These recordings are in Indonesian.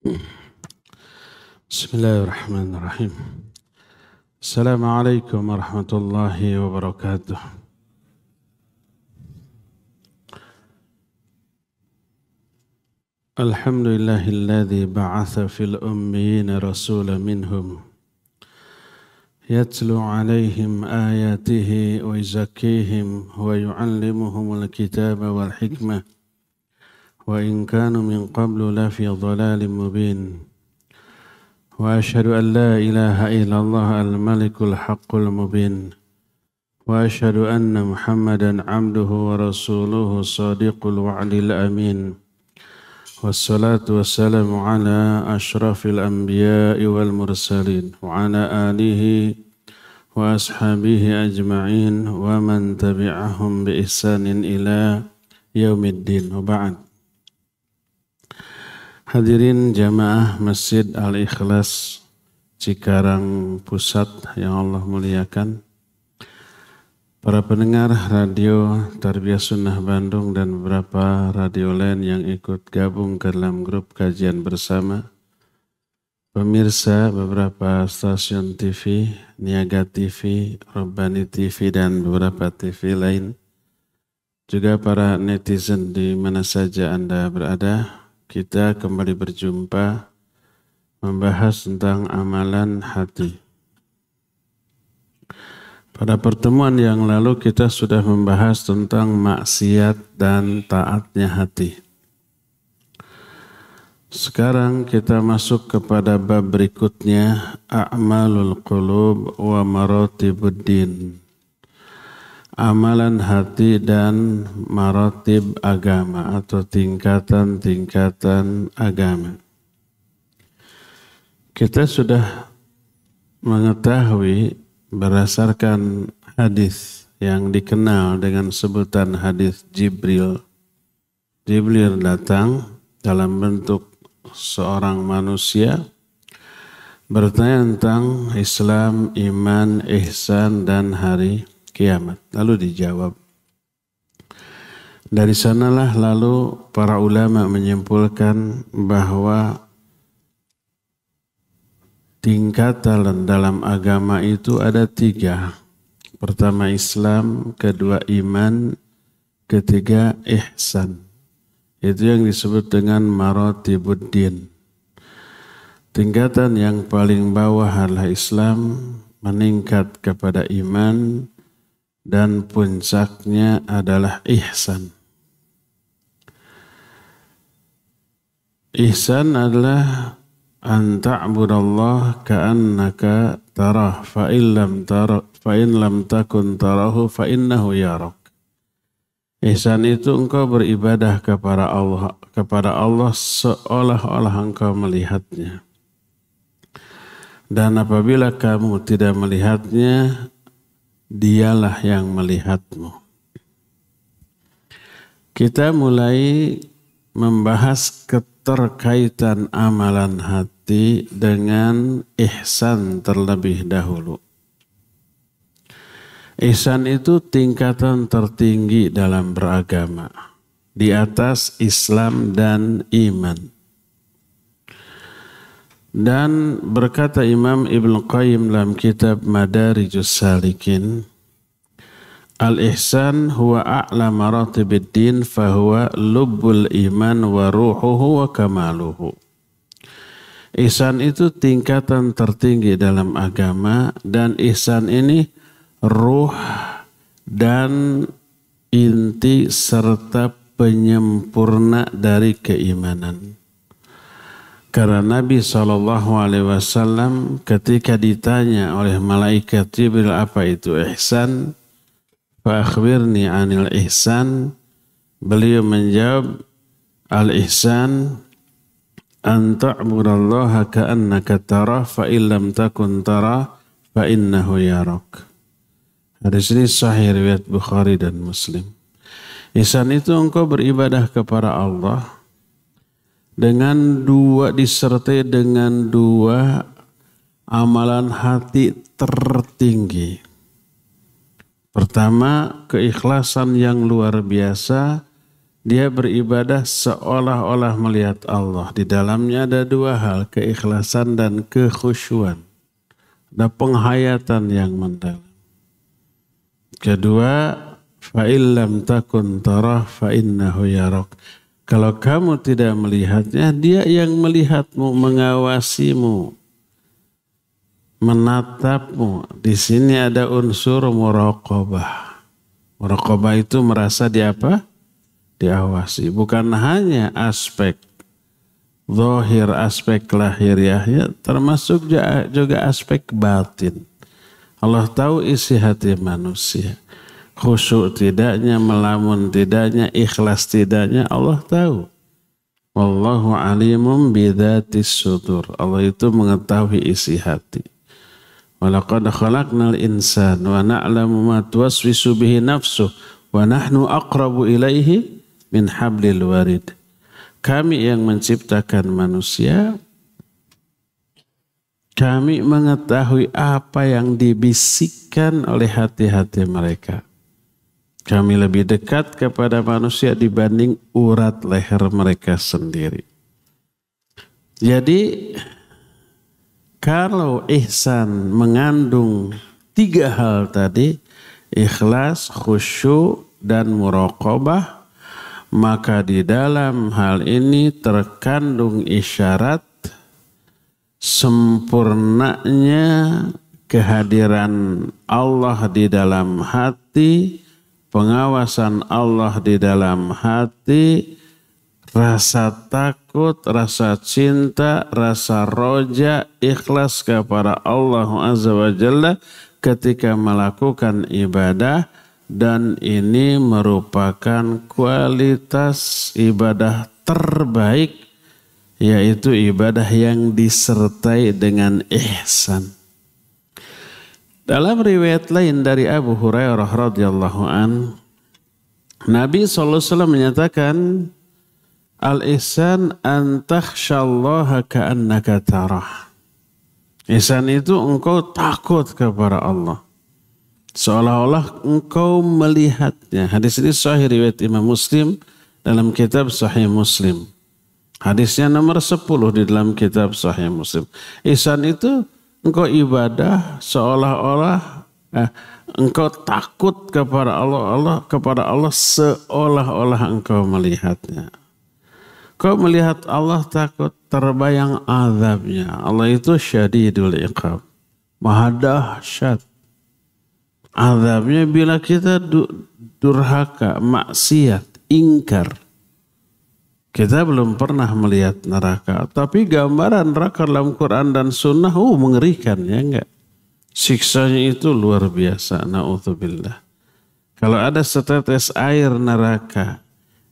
Bismillahirrahmanirrahim. Assalamualaikum warahmatullahi wabarakatuh. Alhamdulillahilladzi ba'atha fil ummiyina rasulan minhum yatlu alaihim ayatihi wa yuzakkihim wa yu'allimuhumul kitaba wal hikmah wa in kanu min qablu lafi dhalalin mubin. وأشهد أن لا إله إلا الله الملك الحق المبين وأشهد أن محمدا عبده ورسوله صادق الوعد الأمين والصلاة والسلام على أشرف الأنبياء والمرسلين وعلى آله وأصحابه أجمعين ومن تبعهم بإحسان إلى يوم الدين وبعد. Hadirin jamaah Masjid Al-Ikhlas Cikarang Pusat yang Allah muliakan, para pendengar radio Tarbiyah Sunnah Bandung dan beberapa radio lain yang ikut gabung ke dalam grup kajian bersama, pemirsa beberapa stasiun TV, Niaga TV, Rabbani TV dan beberapa TV lain, juga para netizen di mana saja Anda berada. Kita kembali berjumpa membahas tentang amalan hati. Pada pertemuan yang lalu kita sudah membahas tentang maksiat dan taatnya hati. Sekarang kita masuk kepada bab berikutnya, a'malul qulub wa maratibuddin. Amalan hati dan maratib agama atau tingkatan-tingkatan agama. Kita sudah mengetahui berdasarkan hadis yang dikenal dengan sebutan hadis Jibril. Jibril datang dalam bentuk seorang manusia bertanya tentang Islam, iman, ihsan dan hari kiamat. Lalu dijawab. Dari sanalah lalu para ulama menyimpulkan bahwa tingkatan dalam agama itu ada 3. Pertama Islam, kedua iman, ketiga ihsan. Itu yang disebut dengan maratibuddin. Tingkatan yang paling bawah adalah Islam, meningkat kepada iman, dan puncaknya adalah ihsan. Ihsan adalah an ta'budallah ka'annaka tarah fa in lam takun tarahu fa innahu yarak. Ihsan itu engkau beribadah kepada Allah seolah-olah engkau melihatnya. Dan apabila kamu tidak melihatnya, dialah yang melihatmu. Kita mulai membahas keterkaitan amalan hati dengan ihsan terlebih dahulu. Ihsan itu tingkatan tertinggi dalam beragama, di atas Islam dan iman. Dan berkata Imam Ibn Qayyim dalam kitab Madarijus Salikin, al-ihsan huwa a'la maratibiddin fahuwa lubbul iman wa ruhuhu wa kamaluhu. Ihsan itu tingkatan tertinggi dalam agama, dan ihsan ini ruh dan inti serta penyempurna dari keimanan. Karena Nabi SAW ketika ditanya oleh malaikat Jibril apa itu ihsan, fa akhbirni anil ihsan, beliau menjawab, al-ihsan an ta'budallaha ka'annaka tarah fa illam takun tarah fa innahu yarak. Hadis ini sahih riwayat Bukhari dan Muslim. Ihsan itu engkau beribadah kepada Allah disertai dengan 2 amalan hati tertinggi. Pertama, keikhlasan yang luar biasa Dia beribadah seolah-olah melihat Allah. Di dalamnya ada dua hal, keikhlasan dan kekhusyuan. Ada penghayatan yang mendalam. Kedua, fa'il lam takun tarah fa'innahu yarak. Kalau kamu tidak melihatnya, dia yang melihatmu, mengawasimu, menatapmu. Di sini ada unsur muraqabah. Muraqabah itu merasa di apa? Diawasi. Bukan hanya aspek zahir, aspek lahiriahnya, termasuk juga aspek batin. Allah tahu isi hati manusia. Khusyuk tidaknya, melamun tidaknya, ikhlas tidaknya, Allah tahu. Wallahu alimum bidzatis sudur. Allah itu mengetahui isi hati. Walaqad khalaqnal insan wa na'lamu ma tuwaswisu bihi nafsuh wa nahnu aqrabu ilaihi min hablil warid. Kami yang menciptakan manusia, kami mengetahui apa yang dibisikkan oleh hati-hati mereka. Kami lebih dekat kepada manusia dibanding urat leher mereka sendiri. Jadi kalau ihsan mengandung tiga hal tadi, ikhlas, khusyuk, dan muraqabah, maka di dalam hal ini terkandung isyarat sempurnanya kehadiran Allah di dalam hati, pengawasan Allah di dalam hati, rasa takut, rasa cinta, rasa roja, ikhlas kepada Allah Azza wa Jalla ketika melakukan ibadah. Dan ini merupakan kualitas ibadah terbaik, yaitu ibadah yang disertai dengan ihsan. Dalam riwayat lain dari Abu Hurairah radhiyallahu an, Nabi SAW menyatakan, al-ihsan an takhshallaha ka'annaka tarah. Ihsan itu engkau takut kepada Allah, seolah-olah engkau melihatnya. Hadis ini sahih riwayat Imam Muslim dalam kitab Sahih Muslim. Hadisnya nomor 10 di dalam kitab Sahih Muslim. Ihsan itu engkau ibadah seolah-olah engkau takut kepada Allah seolah-olah engkau melihatnya. Kau melihat Allah takut, terbayang azabnya. Allah itu syadidul iqab, maha dahsyat azabnya bila kita durhaka, maksiat, ingkar. Kita belum pernah melihat neraka, tapi gambaran neraka dalam Quran dan Sunnah mengerikan, ya enggak? Siksanya itu luar biasa, na'udzubillah. Kalau ada setetes air neraka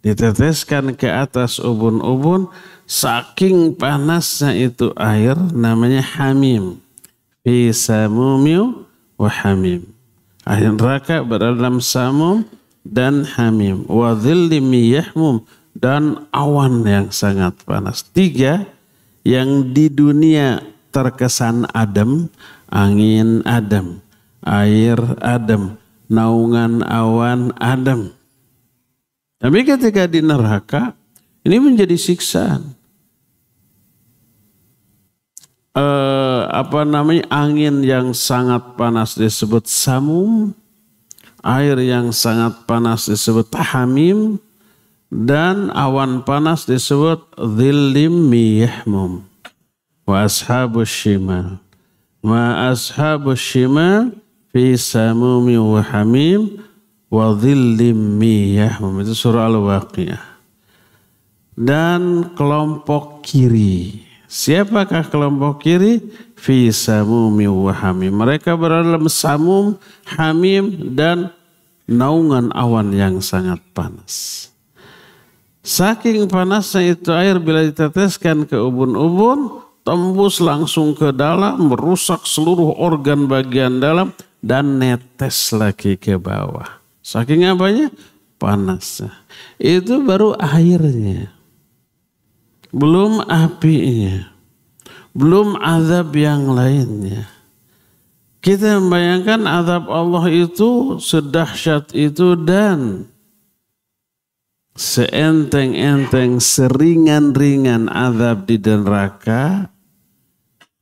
diteteskan ke atas ubun-ubun, saking panasnya itu air, namanya hamim. Fi samumiu wa hamim. Air neraka berada dalam samum dan hamim. Wa dhillim yahmum, dan awan yang sangat panas. 3 yang di dunia terkesan adem, angin adem, air adem, naungan awan adem. Tapi ketika di neraka ini menjadi siksaan. Angin yang sangat panas disebut samum, air yang sangat panas disebut hamim, dan awan panas disebut dhillim yahmum. Wa ashabus shimal, ma ashabus shimal fi samumi wa hamim wa dhillim yahmum. Itu surah Al-Waqiah. Dan kelompok kiri, siapakah kelompok kiri? Fi samumi wa hamim. Mereka berada dalam samum, hamim, dan naungan awan yang sangat panas. Saking panasnya itu air bila diteteskan ke ubun-ubun, tembus langsung ke dalam, merusak seluruh organ bagian dalam, dan netes lagi ke bawah. Saking apanya? Panasnya. Itu baru airnya. Belum apinya, belum azab yang lainnya. Kita membayangkan azab Allah itu sedahsyat itu, dan seenteng-enteng, seringan-ringan azab di neraka,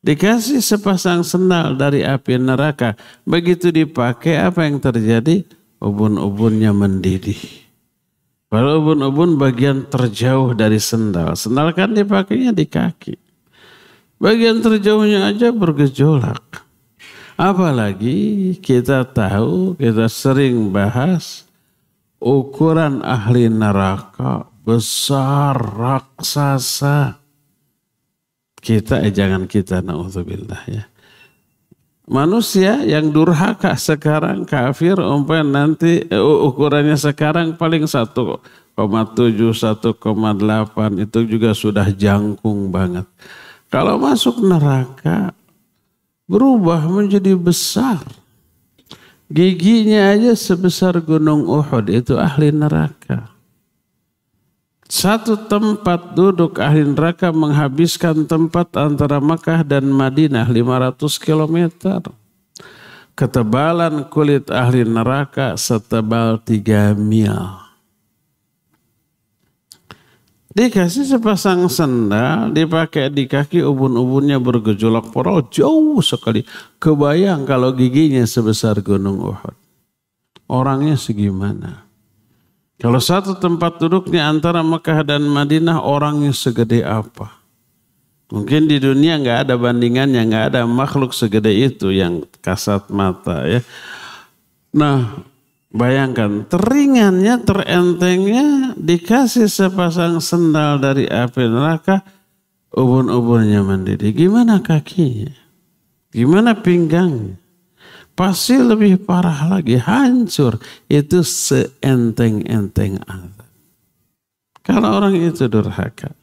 dikasih sepasang sendal dari api neraka. Begitu dipakai, apa yang terjadi? Ubun-ubunnya mendidih. Kalau ubun-ubun bagian terjauh dari sendal. Sendal kan dipakainya di kaki. Bagian terjauhnya aja bergejolak. Apalagi kita tahu, kita sering bahas, ukuran ahli neraka besar, raksasa. Jangan kita, na'udzubillah ya. Manusia yang durhaka sekarang, kafir, umpamanya nanti ukurannya sekarang paling 1,7, 1,8 itu juga sudah jangkung banget. Kalau masuk neraka berubah menjadi besar. Giginya aja sebesar gunung Uhud, itu ahli neraka. Satu tempat duduk ahli neraka menghabiskan tempat antara Makkah dan Madinah 500 km. Ketebalan kulit ahli neraka setebal 3 mil. Dikasih sepasang sendal, dipakai di kaki, ubun-ubunnya bergejolak poro jauh sekali. Kebayang kalau giginya sebesar gunung Uhud. Orangnya segimana? Kalau satu tempat duduknya antara Mekah dan Madinah, orangnya segede apa? Mungkin di dunia nggak ada bandingannya, nggak ada makhluk segede itu yang kasat mata ya. Nah, bayangkan teringannya, terentengnya, dikasih sepasang sendal dari api neraka, ubun-ubunnya mendidih. Gimana kakinya? Gimana pinggangnya? Pasti lebih parah lagi, hancur. Itu seenteng-enteng azab. Kalau orang itu durhaka.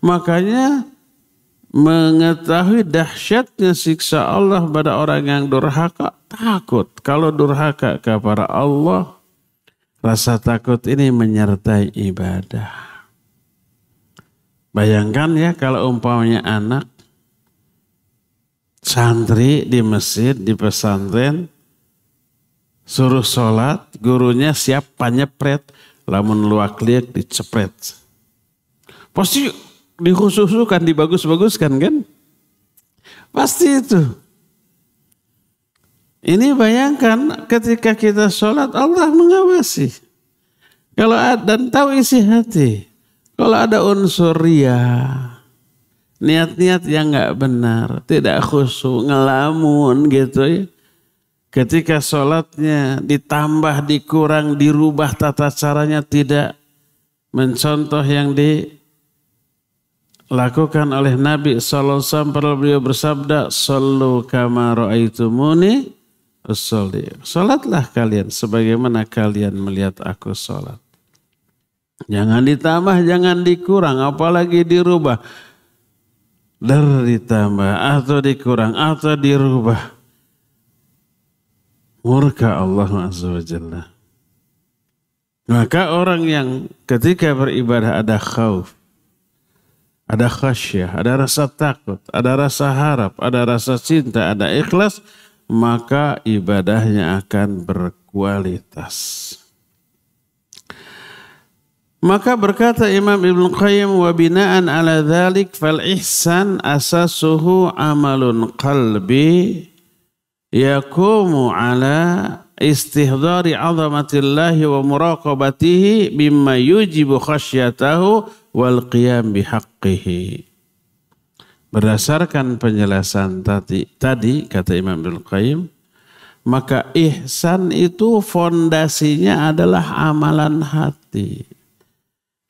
Makanya mengetahui dahsyatnya siksa Allah pada orang yang durhaka, takut. Kalau durhaka kepada Allah, rasa takut ini menyertai ibadah. Bayangkan ya kalau umpamanya anak santri di masjid, di pesantren, suruh sholat, gurunya siap panyepret, lamun luak liak dicepret. Pasti dikhusus-khususkan, dibagus-baguskan kan? Pasti itu. Ini bayangkan ketika kita sholat, Allah mengawasi. Kalau dan tahu isi hati. Kalau ada unsur riya, niat-niat yang nggak benar, tidak khusyuk, ngelamun gitu ya. Ketika sholatnya ditambah, dikurang, dirubah tata caranya, tidak mencontoh yang dilakukan oleh Nabi SAW. Beliau bersabda, "Shallu kama ra'aitumuni usolli." Sholatlah kalian sebagaimana kalian melihat aku sholat. Jangan ditambah, jangan dikurang, apalagi dirubah. Ditambah atau dikurang atau dirubah, murka Allah Azza wa Jalla. Maka orang yang ketika beribadah ada khauf, ada khasyah, ada rasa takut, ada rasa harap, ada rasa cinta, ada ikhlas, maka ibadahnya akan berkualitas. Maka berkata Imam Ibnu Qayyim, wa bina'an ala dzalik fal ihsan asasuhu amalun qalbi yaqumu ala istihdari 'azamatillahi wa muraqabatihi mimma yujibu khasyatahu wal qiyam bihaqqihi. Berdasarkan penjelasan tadi kata Imam Ibnu Qayyim, maka ihsan itu fondasinya adalah amalan hati.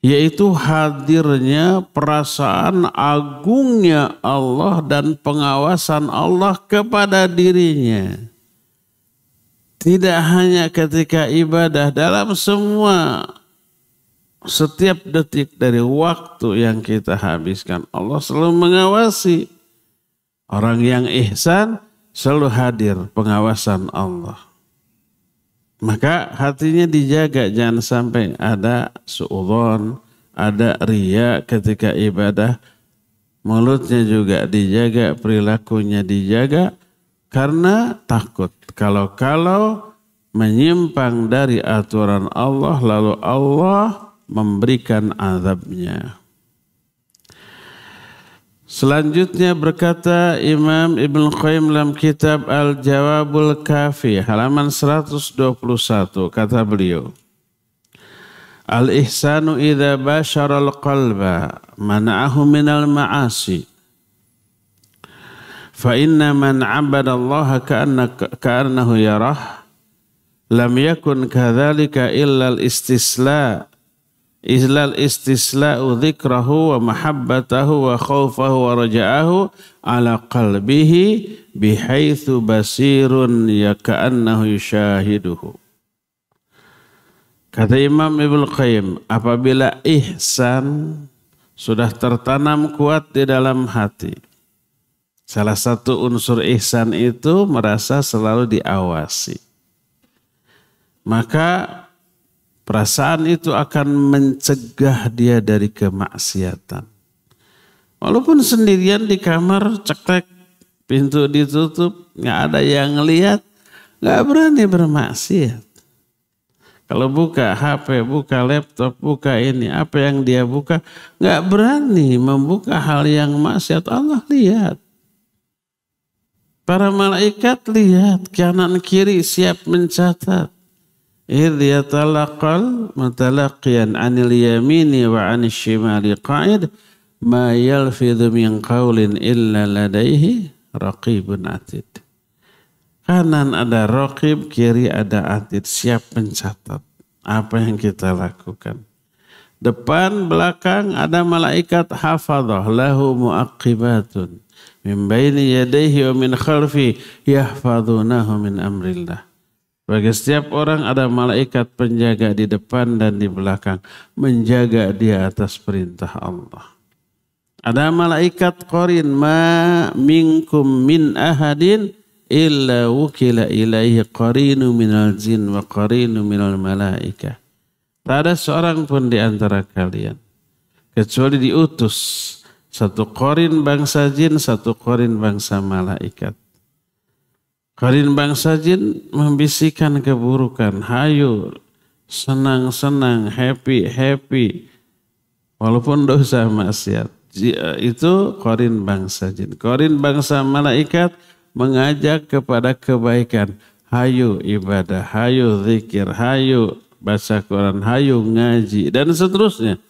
Yaitu hadirnya perasaan agungnya Allah dan pengawasan Allah kepada dirinya. Tidak hanya ketika ibadah, dalam semua setiap detik dari waktu yang kita habiskan, Allah selalu mengawasi. Orang yang ihsan selalu hadir pengawasan Allah. Maka hatinya dijaga, jangan sampai ada suudzon, ada riya ketika ibadah. Mulutnya juga dijaga, perilakunya dijaga, karena takut. Kalau menyimpang dari aturan Allah, lalu Allah memberikan azabnya. Selanjutnya berkata Imam Ibnu Qayyim dalam kitab Al-Jawabul Kafi halaman 121, kata beliau, Al-ihsanu idza bashara al-qalba mana'ahu minal ma'asi. Fa inna man 'abada Allah ka'annahu yarah lam yakun kadzalika illa al-istisla'u dzikrahu wa mahabbatahu wa khaufahu wa raja'ahu ala qalbihi bihaitsu basirun ya ka'annahu yushahiduhu. Kata Imam Ibnu Qayyim, apabila ihsan sudah tertanam kuat di dalam hati, salah satu unsur ihsan itu merasa selalu diawasi, maka perasaan itu akan mencegah dia dari kemaksiatan. Walaupun sendirian di kamar, ceklek, pintu ditutup, nggak ada yang ngelihat, nggak berani bermaksiat. Kalau buka HP, buka laptop, buka ini, apa yang dia buka, nggak berani membuka hal yang maksiat. Allah lihat. Para malaikat lihat, kanan kiri siap mencatat. Idh yatalaqal mutalaqiyan 'anil yamini wa 'anil shimali qa'id ma yalfidhu min qawlin illa ladaihi raqibun atid. Kanan ada raqib, kiri ada atid, siap mencatat apa yang kita lakukan. Depan belakang ada malaikat hafadhah lahu muaqibatun min baini yadayhi wa min khalfi yahfadhunahu min amrillah. Bagi setiap orang ada malaikat penjaga di depan dan di belakang, menjaga dia atas perintah Allah. Ada malaikat qarin, ma minkum min ahadin illa wukila ilaihi qarinu minal jin wa qarinu minal malaika. Tak ada seorang pun di antara kalian kecuali diutus satu qarin bangsa jin, satu qarin bangsa malaikat. Qarin bangsa jin membisikkan keburukan, hayu, senang-senang, happy, walaupun dosa maksiat. Itu qarin bangsa jin. Qarin bangsa malaikat mengajak kepada kebaikan, hayu ibadah, hayu zikir, hayu baca Quran, hayu ngaji, dan seterusnya.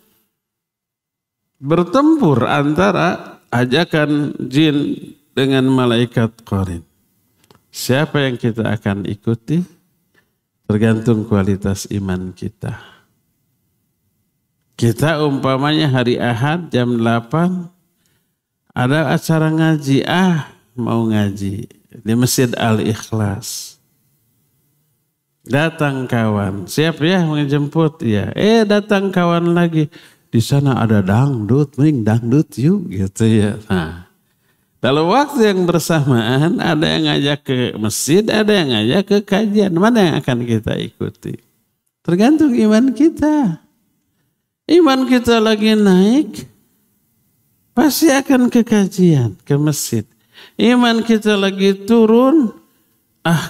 Bertempur antara ajakan jin dengan malaikat qarin. Siapa yang kita akan ikuti tergantung kualitas iman kita. Kita umpamanya hari Ahad jam 8 ada acara ngaji, mau ngaji di Masjid Al-Ikhlas. Datang kawan, siap ya menjemput ya. Datang kawan lagi, di sana ada dangdut, mending dangdut yuk gitu ya. Nah, kalau waktu yang bersamaan ada yang ngajak ke masjid, ada yang ngajak ke kajian. Mana yang akan kita ikuti? Tergantung iman kita. Iman kita lagi naik, pasti akan ke kajian, ke masjid. Iman kita lagi turun,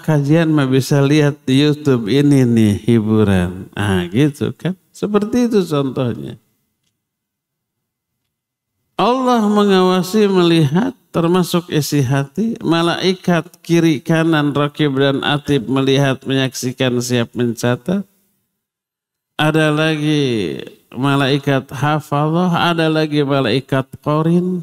kajian mah bisa lihat di YouTube ini nih hiburan. Gitu kan. Seperti itu contohnya. Allah mengawasi, melihat, termasuk isi hati. Malaikat kiri kanan raqib dan atid melihat, menyaksikan, siap mencatat. Ada lagi malaikat hafadhah, ada lagi malaikat qarin.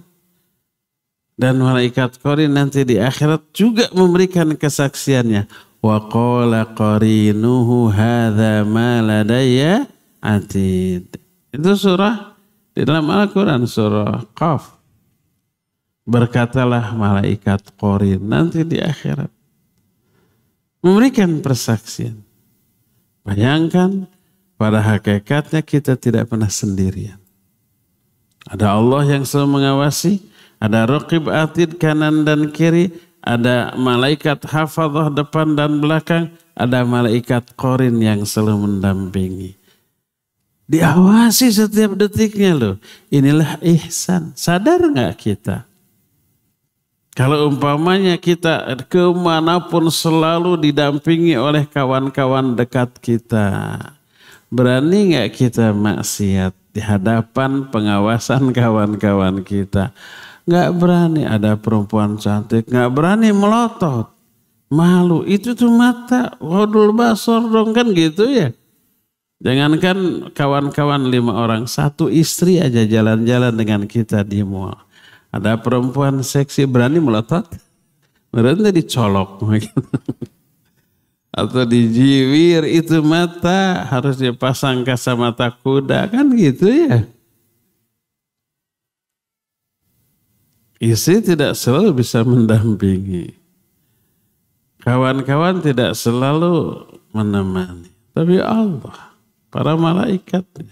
Dan malaikat qarin nanti di akhirat juga memberikan kesaksiannya. Wa qala qarinuhu hadza ma ladayya atid. Itu surah di dalam Al-Quran, surah Qaf. Berkatalah malaikat qarin nanti di akhirat, memberikan persaksian. Bayangkan, pada hakikatnya kita tidak pernah sendirian. Ada Allah yang selalu mengawasi, ada raqib atid kanan dan kiri, ada malaikat hafadhah depan dan belakang, ada malaikat qarin yang selalu mendampingi. Diawasi setiap detiknya loh. Inilah ihsan. Sadar nggak kita? Kalau umpamanya kita kemanapun selalu didampingi oleh kawan-kawan dekat kita. Berani nggak kita maksiat di hadapan pengawasan kawan-kawan kita? Nggak berani. Ada perempuan cantik, nggak berani melotot. Malu, itu tuh mata, wadul basor dong, kan gitu ya. Jangankan kawan-kawan 5 orang, 1 istri aja jalan-jalan dengan kita di mall. Ada perempuan seksi berani melotot, berani dicolok. Atau dijiwir, itu mata harus dipasang kacamata kuda, kan gitu ya. Istri tidak selalu bisa mendampingi. Kawan-kawan tidak selalu menemani. Tapi Allah, para malaikatnya.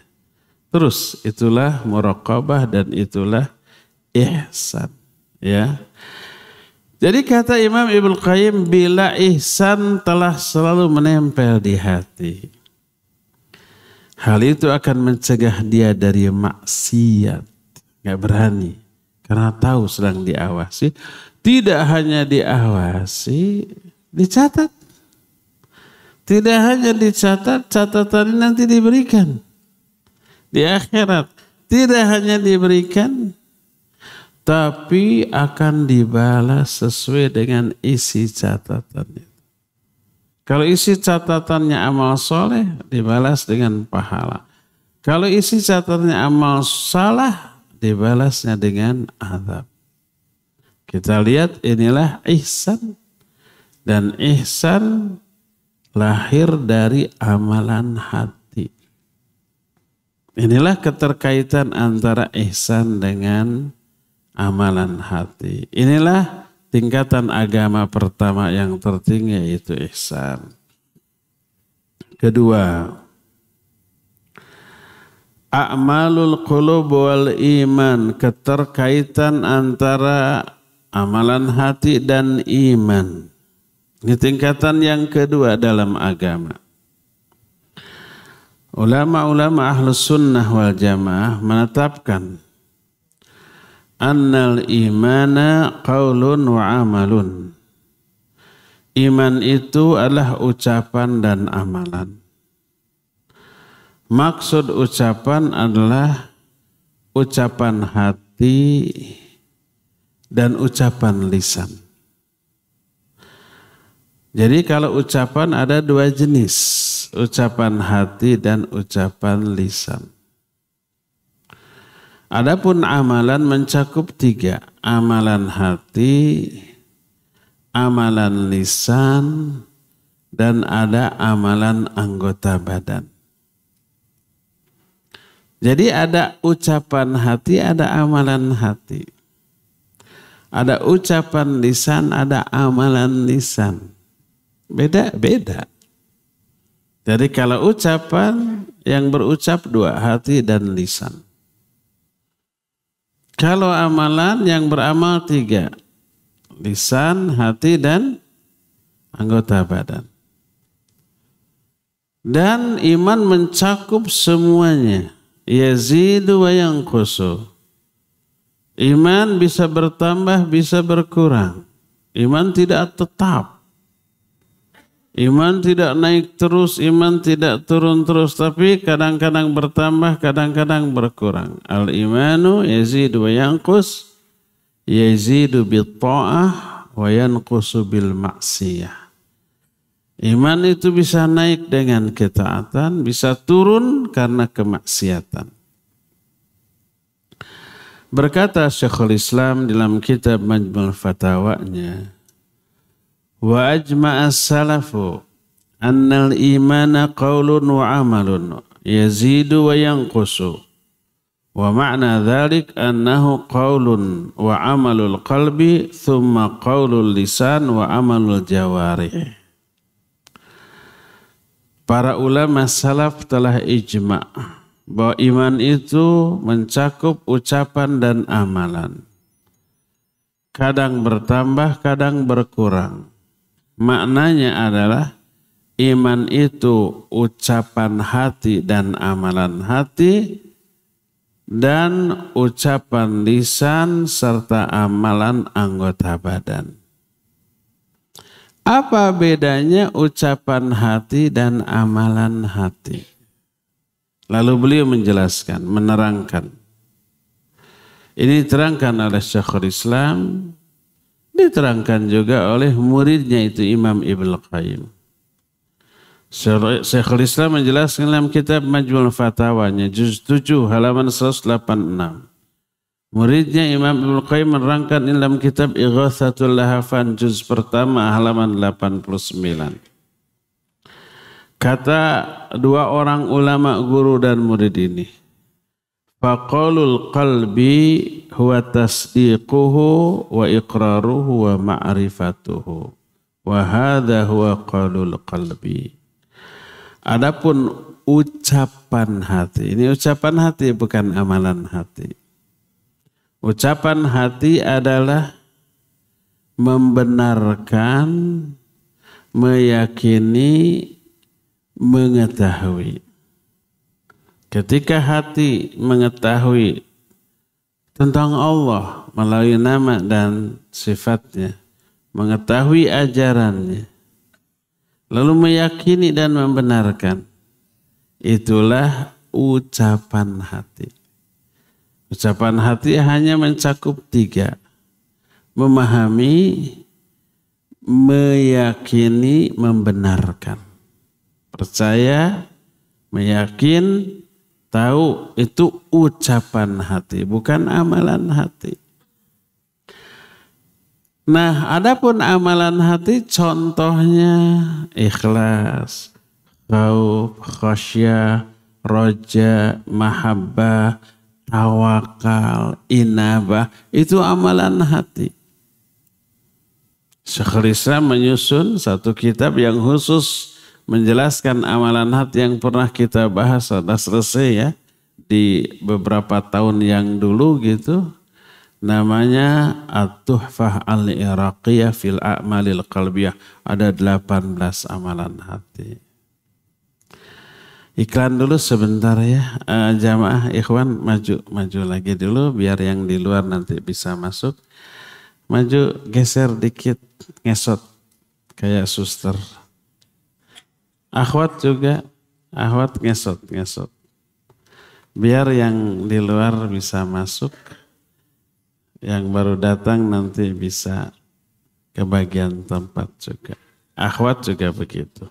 Terus itulah muraqabah dan itulah ihsan. Ya. Jadi kata Imam Ibnu Qayyim, bila ihsan telah selalu menempel di hati, hal itu akan mencegah dia dari maksiat. Gak berani. Karena tahu sedang diawasi. Tidak hanya diawasi, dicatat. Tidak hanya dicatat, catatan nanti diberikan. Di akhirat. Tidak hanya diberikan, tapi akan dibalas sesuai dengan isi catatannya. Kalau isi catatannya amal soleh, dibalas dengan pahala. Kalau isi catatannya amal salah, dibalasnya dengan azab. Kita lihat inilah ihsan. Dan ihsan lahir dari amalan hati. Inilah keterkaitan antara ihsan dengan amalan hati. Inilah tingkatan agama pertama yang tertinggi, yaitu ihsan. Kedua, a'malul qulub wal iman, keterkaitan antara amalan hati dan iman. Ini tingkatan yang kedua dalam agama. Ulama-ulama ahlus sunnah wal jamaah menetapkan annal imana qaulun wa amalun. Iman itu adalah ucapan dan amalan. Maksud ucapan adalah ucapan hati dan ucapan lisan. Jadi kalau ucapan ada 2 jenis, ucapan hati dan ucapan lisan. Adapun amalan mencakup 3, amalan hati, amalan lisan, dan ada amalan anggota badan. Jadi ada ucapan hati, ada amalan hati. Ada ucapan lisan, ada amalan lisan. Beda-beda. Jadi kalau ucapan yang berucap 2, hati dan lisan. Kalau amalan yang beramal 3, lisan, hati, dan anggota badan. Dan iman mencakup semuanya. Yazidu wa yanqusu. Iman bisa bertambah, bisa berkurang. Iman tidak tetap. Iman tidak naik terus, iman tidak turun terus, tapi kadang-kadang bertambah, kadang-kadang berkurang. Al-imanu yazidu wa yanqus, yazidu bit-ta'ah wa yanqusu bil maksiyah. Iman itu bisa naik dengan ketaatan, bisa turun karena kemaksiatan. Berkata Syekhul Islam dalam kitab Majmu' Fatawanya, wa ajma'a as-salafu annal imana qaulun wa amalun yazidu wa yanqusu wa ma'na dhalik annahu qaulun wa amalul qalbi thumma qaulul lisan wa amalul jawarih. Para ulama salaf telah ijma' bahwa iman itu mencakup ucapan dan amalan. Kadang bertambah, kadang berkurang. Maknanya adalah iman itu ucapan hati dan amalan hati, dan ucapan lisan serta amalan anggota badan. Apa bedanya ucapan hati dan amalan hati? Lalu beliau menjelaskan, menerangkan. Ini diterangkan oleh Syekhul Islam, diterangkan juga oleh muridnya itu Imam Ibnu Qayyim. Syekhul Islam menjelaskan dalam kitab Majmu'ul Fatawanya juz 7 halaman 186. Muridnya Imam Ibnu Qayyim menerangkan dalam kitab Ighatsatul Lahafan juz pertama halaman 89. Kata dua orang ulama guru dan murid ini, faqaulul qalbi huwa tasdiquhu wa iqraruhu wa ma'rifatuhu wa hadha huwa qaulul qalbi. Adapun ucapan hati, ini ucapan hati bukan amalan hati. Ucapan hati adalah membenarkan, meyakini, mengetahui. Ketika hati mengetahui tentang Allah melalui nama dan sifatnya, mengetahui ajarannya, lalu meyakini dan membenarkan, itulah ucapan hati. Ucapan hati hanya mencakup 3. Memahami, meyakini, membenarkan. Percaya, meyakin, tahu, itu ucapan hati, bukan amalan hati. Nah, adapun amalan hati contohnya ikhlas, khauf, khasyah, roja, mahabbah, tawakal, inabah, itu amalan hati. Syekhul Islam menyusun satu kitab yang khusus menjelaskan amalan hati yang pernah kita bahas, sudah selesai ya, di beberapa tahun yang dulu gitu. Namanya At-Tuhfah Al-Iraqiyah fil A'malil Qalbiyah. Ada 18 amalan hati. Iklan dulu sebentar ya, jamaah ikhwan, maju lagi dulu biar yang di luar nanti bisa masuk. Maju, geser dikit, ngesot kayak suster. Akhwat juga, akhwat ngesot. Biar yang di luar bisa masuk, yang baru datang nanti bisa ke bagian tempat juga. Akhwat juga begitu.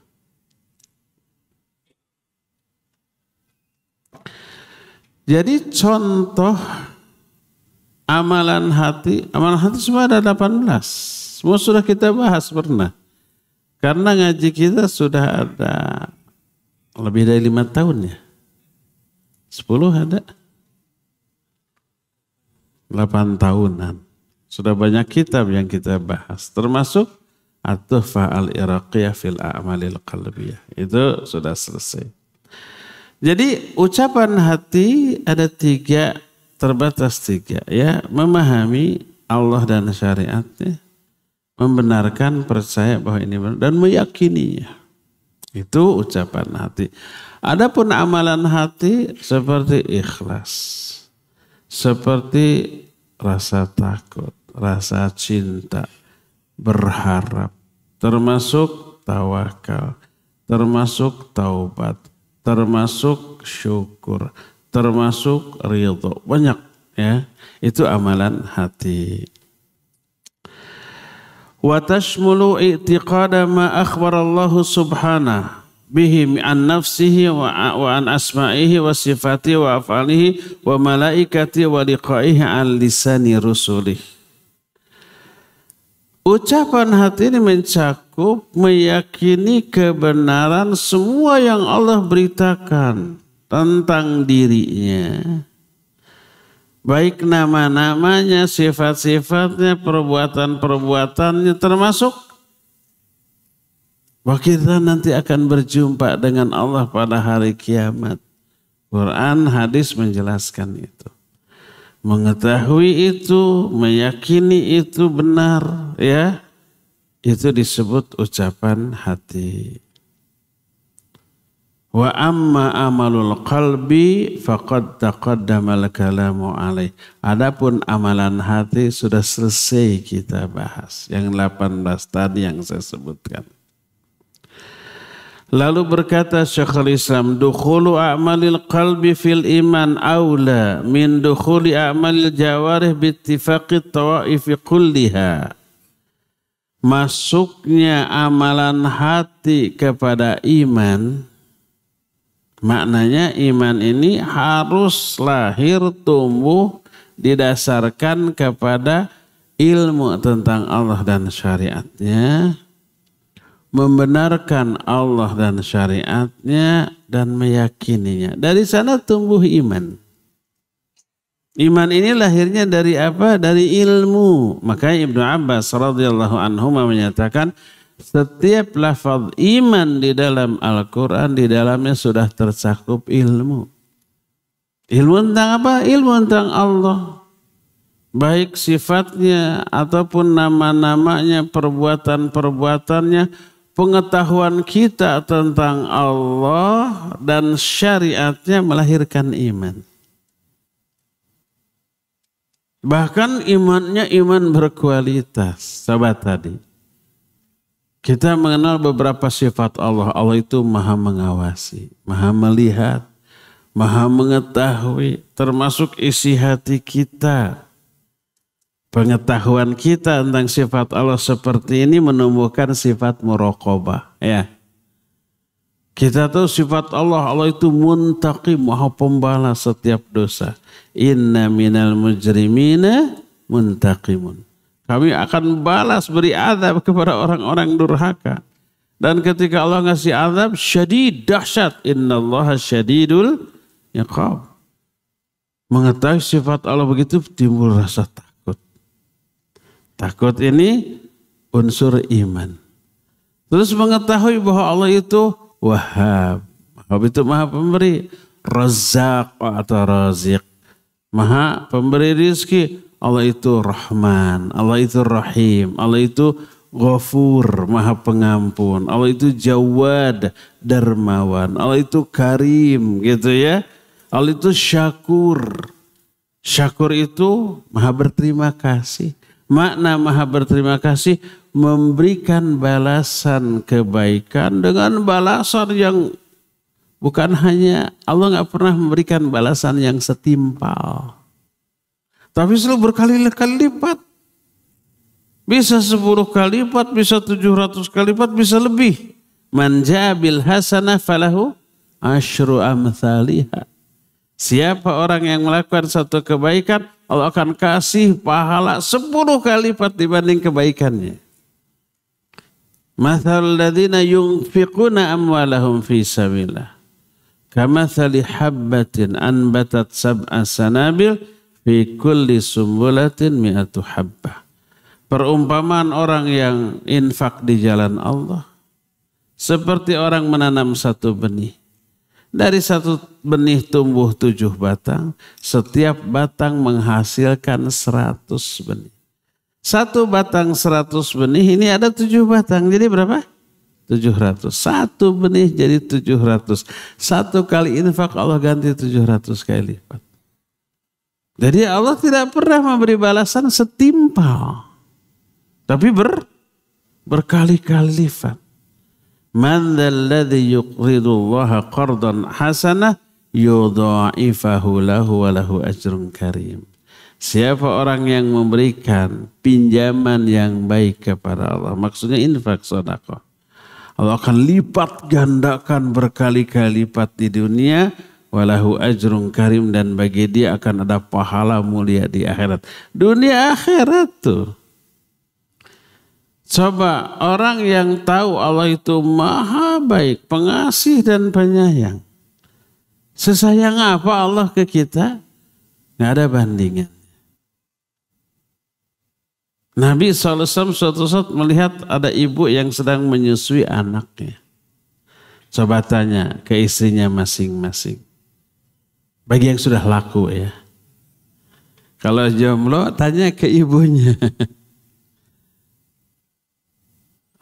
Jadi contoh amalan hati semua ada 18. Semua sudah kita bahas pernah. Karena ngaji kita sudah ada lebih dari 5 tahun ya. 10 ada. 8 tahunan. Sudah banyak kitab yang kita bahas. Termasuk At-Tuhfah Al-Iraqiyah fil A'malil Qalbiyah. Itu sudah selesai. Jadi ucapan hati ada 3, terbatas 3 ya. Memahami Allah dan syariatnya, membenarkan, percaya bahwa ini benar, dan meyakininya. Itu ucapan hati. Adapun amalan hati seperti ikhlas, seperti rasa takut, rasa cinta, berharap, termasuk tawakal, termasuk taubat, termasuk syukur, termasuk ridho, banyak ya. Itu amalan hati. Wa tashmulu i'tiqada ma akhbara Allah subhanahu bihi an nafsihi wa an asma'ihi wa sifatihi wa af'alihi wa malaikatihi wa liqa'ihi an lisani rusulih. Ucapan hati ini mencakup meyakini kebenaran semua yang Allah beritakan tentang dirinya. Baik nama-namanya, sifat-sifatnya, perbuatan-perbuatannya, termasuk bahwa kita nanti akan berjumpa dengan Allah pada hari kiamat. Quran, hadis menjelaskan itu. Mengetahui itu, meyakini itu benar, ya, itu disebut ucapan hati. Wa amma amalul qalbi faqad taqaddama al-kalamu alaih. Adapun amalan hati sudah selesai kita bahas. Yang 18 tadi yang saya sebutkan. Lalu berkata Syekhul Islam, dukhulu a'malil qalbi fil iman aula min dukhuli a'malil jawarih bittifaqi tawaifi kulliha. Masuknya amalan hati kepada iman, maknanya iman ini harus lahir tumbuh didasarkan kepada ilmu tentang Allah dan syariatnya, membenarkan Allah dan syariatnya dan meyakininya. Dari sana tumbuh iman. Iman ini lahirnya dari apa? Dari ilmu. Makanya Ibnu Abbas radhiyallahu anhu menyatakan setiap lafaz iman di dalam Al-Quran di dalamnya sudah tercakup ilmu. Ilmu tentang apa? Ilmu tentang Allah. Baik sifatnya ataupun nama-namanya, perbuatan-perbuatannya, pengetahuan kita tentang Allah dan syariatnya melahirkan iman. Bahkan imannya iman berkualitas. Sahabat tadi, kita mengenal beberapa sifat Allah. Allah itu maha mengawasi, maha melihat, maha mengetahui, termasuk isi hati kita. Pengetahuan kita tentang sifat Allah seperti ini menumbuhkan sifat muraqabah. Ya. Kita tahu sifat Allah, Allah itu muntaqim, maha pembalas setiap dosa. Inna minal mujrimina muntaqimun. Kami akan balas beri azab kepada orang-orang durhaka. Dan ketika Allah ngasih azab, syadid, dahsyat. Innallaha syadidul iqab. Mengetahui sifat Allah begitu timbul rasa takut. Takut ini unsur iman. Terus mengetahui bahwa Allah itu Wahhab. Wahhab itu maha pemberi. Razzaq atau Raziq. Maha pemberi rizki. Allah itu Rahman. Allah itu Rahim. Allah itu Ghafur. Maha pengampun. Allah itu Jawad. Dermawan. Allah itu Karim. Gitu ya. Allah itu Syakur. Syakur itu maha berterima kasih. Makna maha berterima kasih memberikan balasan kebaikan dengan balasan yang bukan hanya Allah nggak pernah memberikan balasan yang setimpal, tapi selalu berkali-kali lipat. Bisa 10 kali lipat, bisa 700 kali lipat, bisa lebih. Man jaa bil hasanah falahu asyru amthaliha. Siapa orang yang melakukan satu kebaikan, Allah akan kasih pahala 10 kali lipat dibanding kebaikannya. Mathalul ladzina yunfiquna amwalahum fi sabilillah kamathali habbatin anbatat sab'a sanabil fi kulli sumbulatin mi'atu habbah. Perumpamaan orang yang infak di jalan Allah seperti orang menanam satu benih. Dari satu benih tumbuh 7 batang, setiap batang menghasilkan 100 benih. Satu batang 100 benih, ini ada 7 batang. Jadi berapa? 700. Satu benih jadi 700. Satu kali infak Allah ganti 700 kali lipat. Jadi Allah tidak pernah memberi balasan setimpal. Tapi berkali-kali lipat. Man dzalladzi yuqridullaha qardan hasanah yudha'ifahu lahu wa lahu ajrun karim. Siapa orang yang memberikan pinjaman yang baik kepada Allah, maksudnya infak sedekah, Allah akan lipat gandakan berkali-kali lipat di dunia, walahu ajrun karim, dan bagi dia akan ada pahala mulia di akhirat. Dunia akhirat tuh. Coba orang yang tahu Allah itu maha baik, pengasih dan penyayang. Sesayang apa Allah ke kita? Nggak ada bandingan. Nabi SAW suatu saat melihat ada ibu yang sedang menyusui anaknya. Coba tanya ke istrinya masing-masing. Bagi yang sudah laku ya. Kalau jomblo tanya ke ibunya.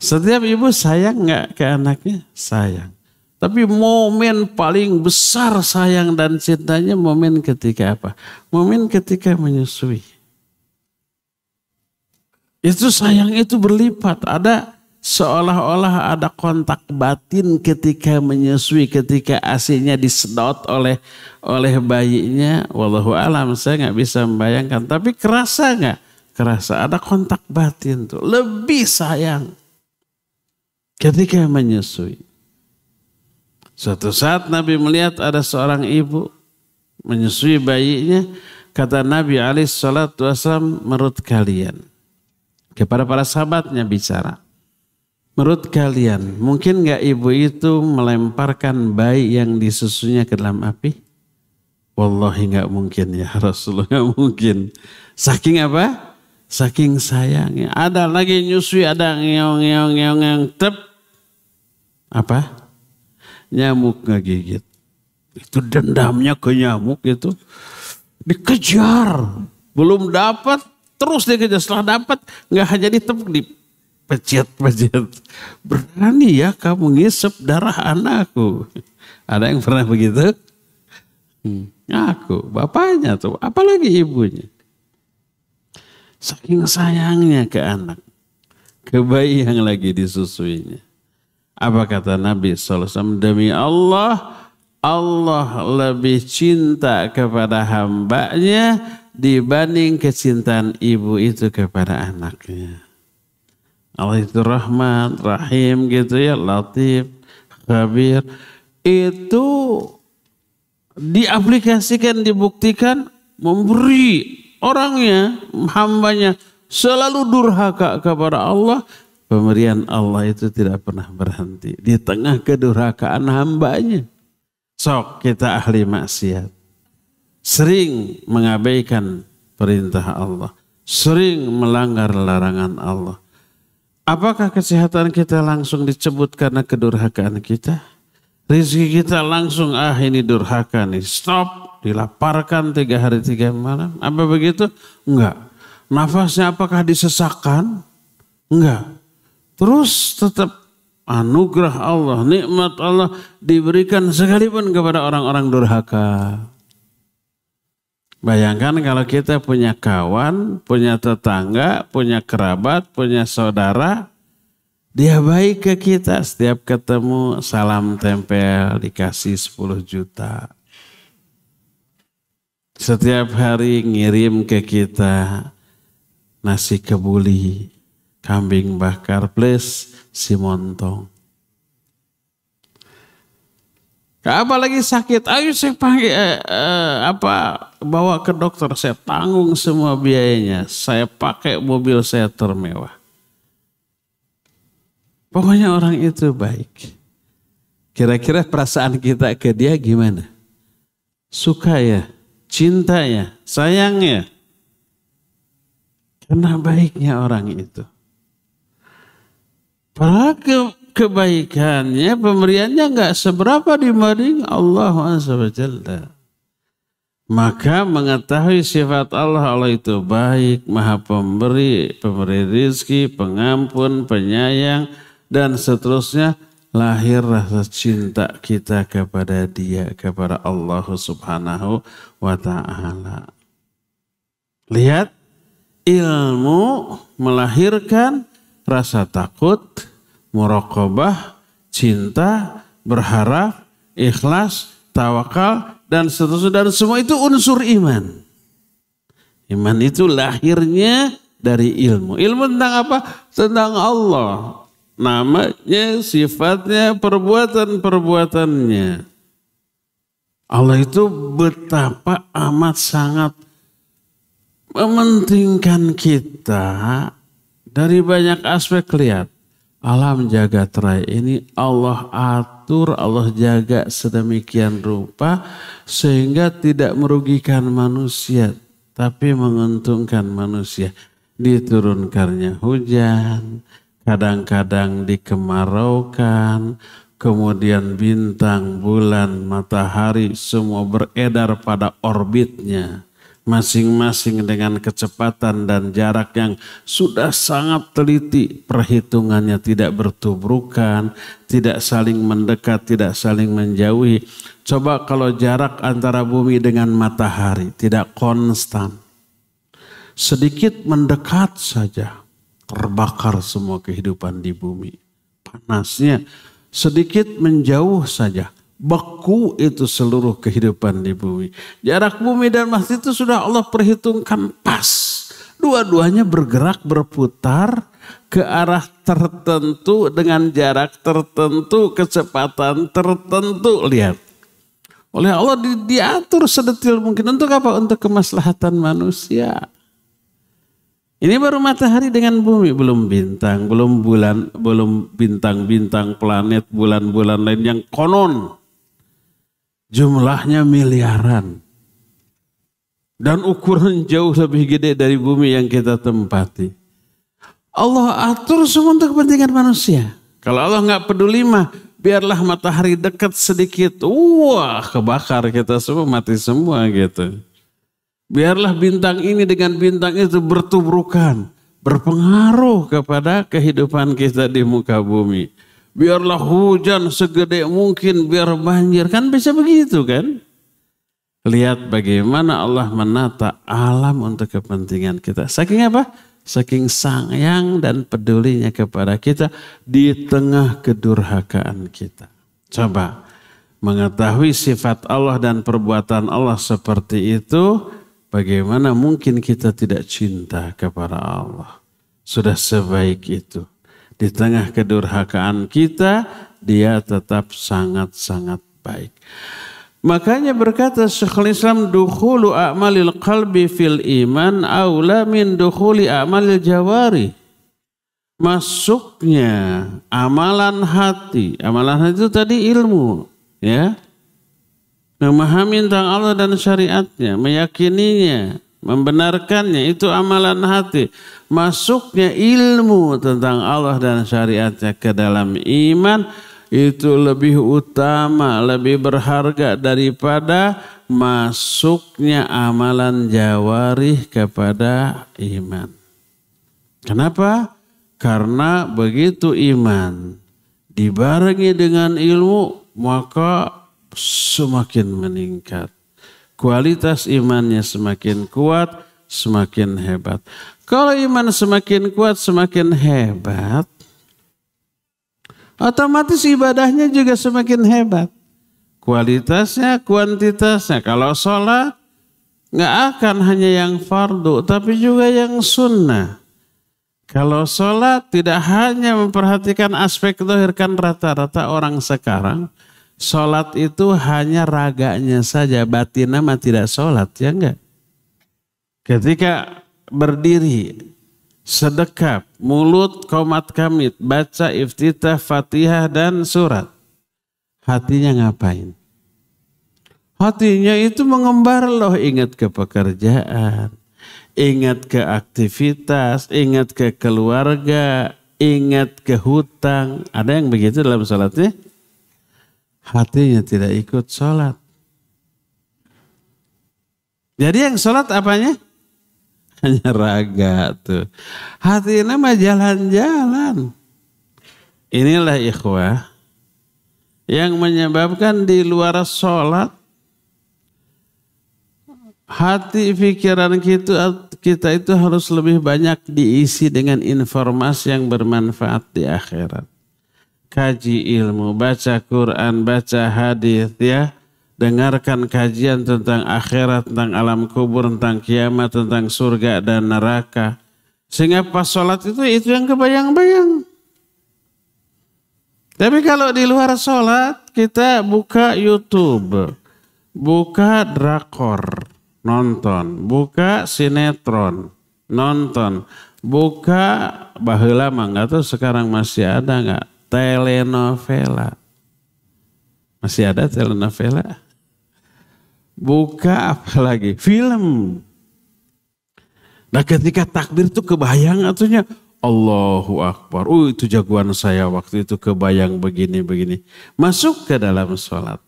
Setiap ibu sayang nggak ke anaknya? Sayang. Tapi momen paling besar sayang dan cintanya momen ketika apa? Momen ketika menyusui. Itu sayang itu berlipat. Ada seolah-olah ada kontak batin ketika menyusui, ketika ASI-nya disedot oleh bayinya. Wallahu alam, saya nggak bisa membayangkan. Tapi kerasa nggak? Kerasa ada kontak batin tuh. Lebih sayang ketika menyusui. Suatu saat Nabi melihat ada seorang ibu menyusui bayinya. Kata Nabi SAW, menurut kalian, kepada para sahabatnya bicara, menurut kalian mungkin gak ibu itu melemparkan bayi yang disusunya ke dalam api? Wallahi gak mungkin ya Rasulullah, gak mungkin. Saking apa? Saking sayangnya. Ada lagi nyusui, ada ngeong tep. Apa? Nyamuk ngegigit. Itu dendamnya ke nyamuk itu. Dikejar. Belum dapat, terus dikejar. Setelah dapat, nggak jadi tepuk, dipecet-pecet. Berani ya kamu ngisep darah anakku. Ada yang pernah begitu? Aku, bapaknya tuh, apalagi ibunya. Saking sayangnya ke anak, ke bayi yang lagi disusuinya. Apa kata Nabi SAW? Demi Allah, Allah lebih cinta kepada hambanya dibanding kecintaan ibu itu kepada anaknya. Allah itu Rahman, Rahim gitu ya, Latif, Khabir. Itu diaplikasikan, dibuktikan, memberi orangnya, hambanya selalu durhaka kepada Allah. Pemberian Allah itu tidak pernah berhenti di tengah kedurhakaan hambanya. Sok kita ahli maksiat, sering mengabaikan perintah Allah, sering melanggar larangan Allah. Apakah kesehatan kita langsung dicabut karena kedurhakaan kita? Rizki kita langsung, ini durhaka nih, stop, dilaparkan 3 hari 3 malam. Apa begitu? Enggak. Nafasnya apakah disesakkan? Enggak. Terus tetap anugerah Allah, nikmat Allah diberikan sekalipun kepada orang-orang durhaka. Bayangkan kalau kita punya kawan, punya tetangga, punya kerabat, punya saudara, dia baik ke kita, setiap ketemu salam tempel dikasih 10 juta. Setiap hari ngirim ke kita nasi kebuli, kambing bakar plus si montong. Apalagi sakit, ayo saya panggil bawa ke dokter, saya tanggung semua biayanya, saya pakai mobil saya termewah. Pokoknya orang itu baik. Kira-kira perasaan kita ke dia gimana? Suka ya, cinta ya, sayang ya. Karena baiknya orang itu. Padahal kebaikannya, pemberiannya nggak seberapa dibanding Allah SWT. Maka mengetahui sifat Allah, Allah itu baik, maha pemberi, pemberi rizki, pengampun, penyayang, dan seterusnya. Lahir rasa cinta kita kepada dia, kepada Allah Subhanahu wa ta'ala. Lihat, ilmu melahirkan rasa takut, muraqabah, cinta, berharap, ikhlas, tawakal, dan seterusnya. Dan semua itu unsur iman. Iman itu lahirnya dari ilmu. Ilmu tentang apa? Tentang Allah. Namanya, sifatnya, perbuatan-perbuatannya. Allah itu betapa amat sangat mementingkan kita dari banyak aspek. Lihat, alam jagat raya ini Allah atur, Allah jaga sedemikian rupa sehingga tidak merugikan manusia, tapi menguntungkan manusia. Diturunkannya hujan, kadang-kadang dikemaraukan, kemudian bintang, bulan, matahari semua beredar pada orbitnya. Masing-masing dengan kecepatan dan jarak yang sudah sangat teliti. Perhitungannya tidak bertubrukan, tidak saling mendekat, tidak saling menjauhi. Coba kalau jarak antara bumi dengan matahari tidak konstan. Sedikit mendekat saja. terbakar semua kehidupan di bumi. Panasnya sedikit menjauh saja, beku itu seluruh kehidupan di bumi. Jarak bumi dan Mars itu sudah Allah perhitungkan pas. Dua-duanya bergerak berputar ke arah tertentu dengan jarak tertentu, kecepatan tertentu. Lihat. Oleh Allah diatur sedetil mungkin. Untuk apa? Untuk kemaslahatan manusia. Ini baru matahari dengan bumi. Belum bintang, belum bulan, belum bintang-bintang, planet, bulan-bulan lain yang konon. Jumlahnya miliaran. Dan ukuran jauh lebih gede dari bumi yang kita tempati. Allah atur semua untuk kepentingan manusia. Kalau Allah nggak peduli mah, biarlah matahari dekat sedikit, wah kebakar kita semua, mati semua gitu. Biarlah bintang ini dengan bintang itu bertubrukan, berpengaruh kepada kehidupan kita di muka bumi. Biarlah hujan segede mungkin, biar banjir, kan bisa begitu kan? Lihat bagaimana Allah menata alam untuk kepentingan kita. Saking apa? Saking sayang dan pedulinya kepada kita di tengah kedurhakaan kita. Coba mengetahui sifat Allah dan perbuatan Allah seperti itu, bagaimana mungkin kita tidak cinta kepada Allah? Sudah sebaik itu. Di tengah kedurhakaan kita, dia tetap sangat-sangat baik. Makanya berkata Syekhul Islam, dukhulu a'malil qalbi fil iman aula min dukhuli a'malil jawari. Masuknya amalan hati itu tadi ilmu, ya. Memahami tentang Allah dan syariatnya, meyakininya, membenarkannya, itu amalan hati. Masuknya ilmu tentang Allah dan syariatnya ke dalam iman, itu lebih utama, lebih berharga daripada masuknya amalan jawarih kepada iman. Kenapa? Karena begitu iman dibarengi dengan ilmu, maka semakin meningkat. Kualitas imannya semakin kuat, semakin hebat. Kalau iman semakin kuat, semakin hebat, otomatis ibadahnya juga semakin hebat. Kualitasnya, kuantitasnya. Kalau sholat, nggak akan hanya yang fardu, tapi juga yang sunnah. Kalau sholat tidak hanya memperhatikan aspek zahir, kan rata-rata orang sekarang, sholat itu hanya raganya saja, batinnya mah tidak sholat, ya enggak? Ketika berdiri, sedekap, mulut komat kamit, baca iftitah, fatihah dan surat. Hatinya ngapain? Hatinya itu mengembar loh, ingat ke pekerjaan, ingat ke aktivitas, ingat ke keluarga, ingat ke hutang. Ada yang begitu dalam sholatnya? Hatinya tidak ikut sholat. Jadi yang sholat apanya? Hanya raga tuh. Hatinya mah jalan-jalan. Inilah ikhwah yang menyebabkan di luar sholat hati pikiran kita itu harus lebih banyak diisi dengan informasi yang bermanfaat di akhirat. Kaji ilmu, baca Quran, baca hadis, ya. Dengarkan kajian tentang akhirat, tentang alam kubur, tentang kiamat, tentang surga dan neraka. Sehingga pas sholat itu yang kebayang-bayang. Tapi kalau di luar sholat, kita buka YouTube, buka drakor, nonton, buka sinetron, nonton, buka baheula mah nggak tahu sekarang masih ada nggak, telenovela. Masih ada telenovela? Buka apa lagi? Film. Nah ketika takbir itu kebayang atunya, Allahu Akbar. Itu jagoan saya waktu itu, kebayang begini-begini. Masuk ke dalam sholat.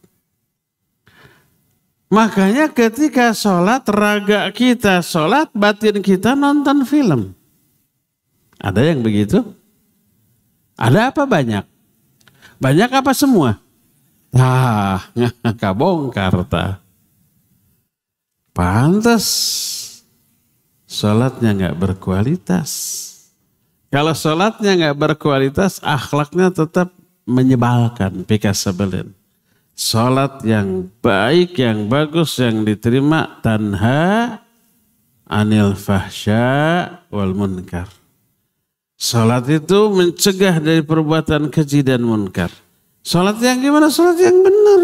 Makanya ketika sholat, raga kita sholat, batin kita nonton film. Ada yang begitu? Ada apa banyak? Banyak apa semua? Kabongkar tah. Pantas sholatnya nggak berkualitas. Kalau sholatnya nggak berkualitas, akhlaknya tetap menyebalkan. Pikasabelin. Sholat yang baik, yang bagus, yang diterima, tanha anil fahsya wal munkar. Sholat itu mencegah dari perbuatan keji dan munkar. Sholat yang gimana? Sholat yang benar.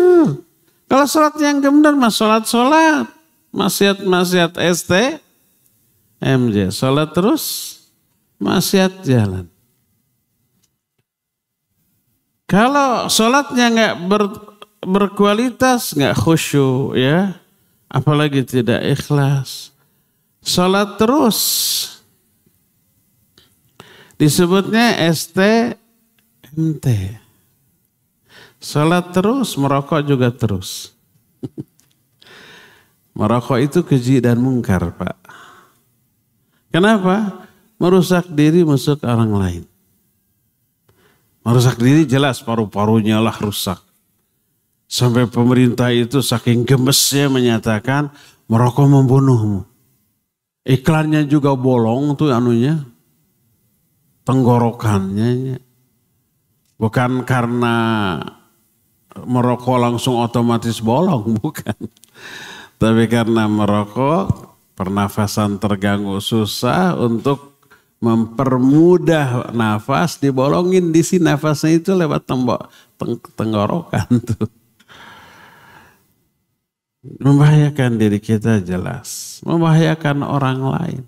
Kalau sholat yang benar, mas sholat. Maksiat MJ. Sholat terus, maksiat jalan. Kalau sholatnya nggak berkualitas, nggak khusyuk ya, apalagi tidak ikhlas. Sholat terus, disebutnya STMT. Sholat terus, merokok juga terus. Merokok itu keji dan mungkar, Pak. Kenapa? Merusak diri, merusak orang lain. Merusak diri jelas, paru-parunya lah rusak. Sampai pemerintah itu saking gemesnya menyatakan merokok membunuhmu. Iklannya juga bolong tuh anunya, tenggorokannya. Bukan karena merokok langsung otomatis bolong, bukan. Tapi karena merokok, pernafasan terganggu, susah, untuk mempermudah nafas, dibolongin di sini nafasnya itu lewat tenggorokan tuh. Membahayakan diri kita jelas, membahayakan orang lain.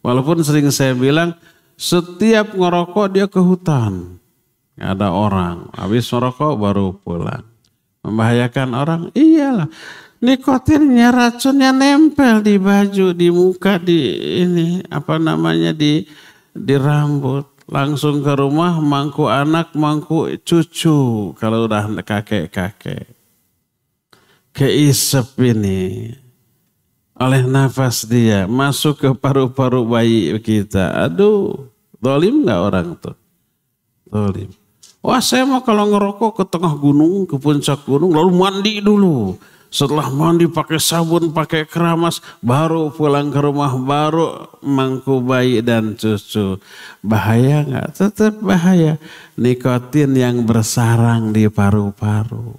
Walaupun sering saya bilang, setiap ngerokok dia ke hutan. Gak ada orang, habis merokok baru pulang. Membahayakan orang, iyalah. Nikotinnya, racunnya nempel di baju, di muka, di rambut. Langsung ke rumah, mangku anak, mangku cucu. Kalau udah kakek-kakek. Keisep ini oleh nafas dia masuk ke paru-paru bayi kita. Aduh, zalim gak orang tuh? Zalim. Wah, saya mah kalau ngerokok ke tengah gunung, ke puncak gunung, lalu mandi dulu. Setelah mandi pakai sabun, pakai keramas, baru pulang ke rumah, baru mangku bayi dan cucu. Bahaya nggak? Tetap bahaya. Nikotin yang bersarang di paru-paru,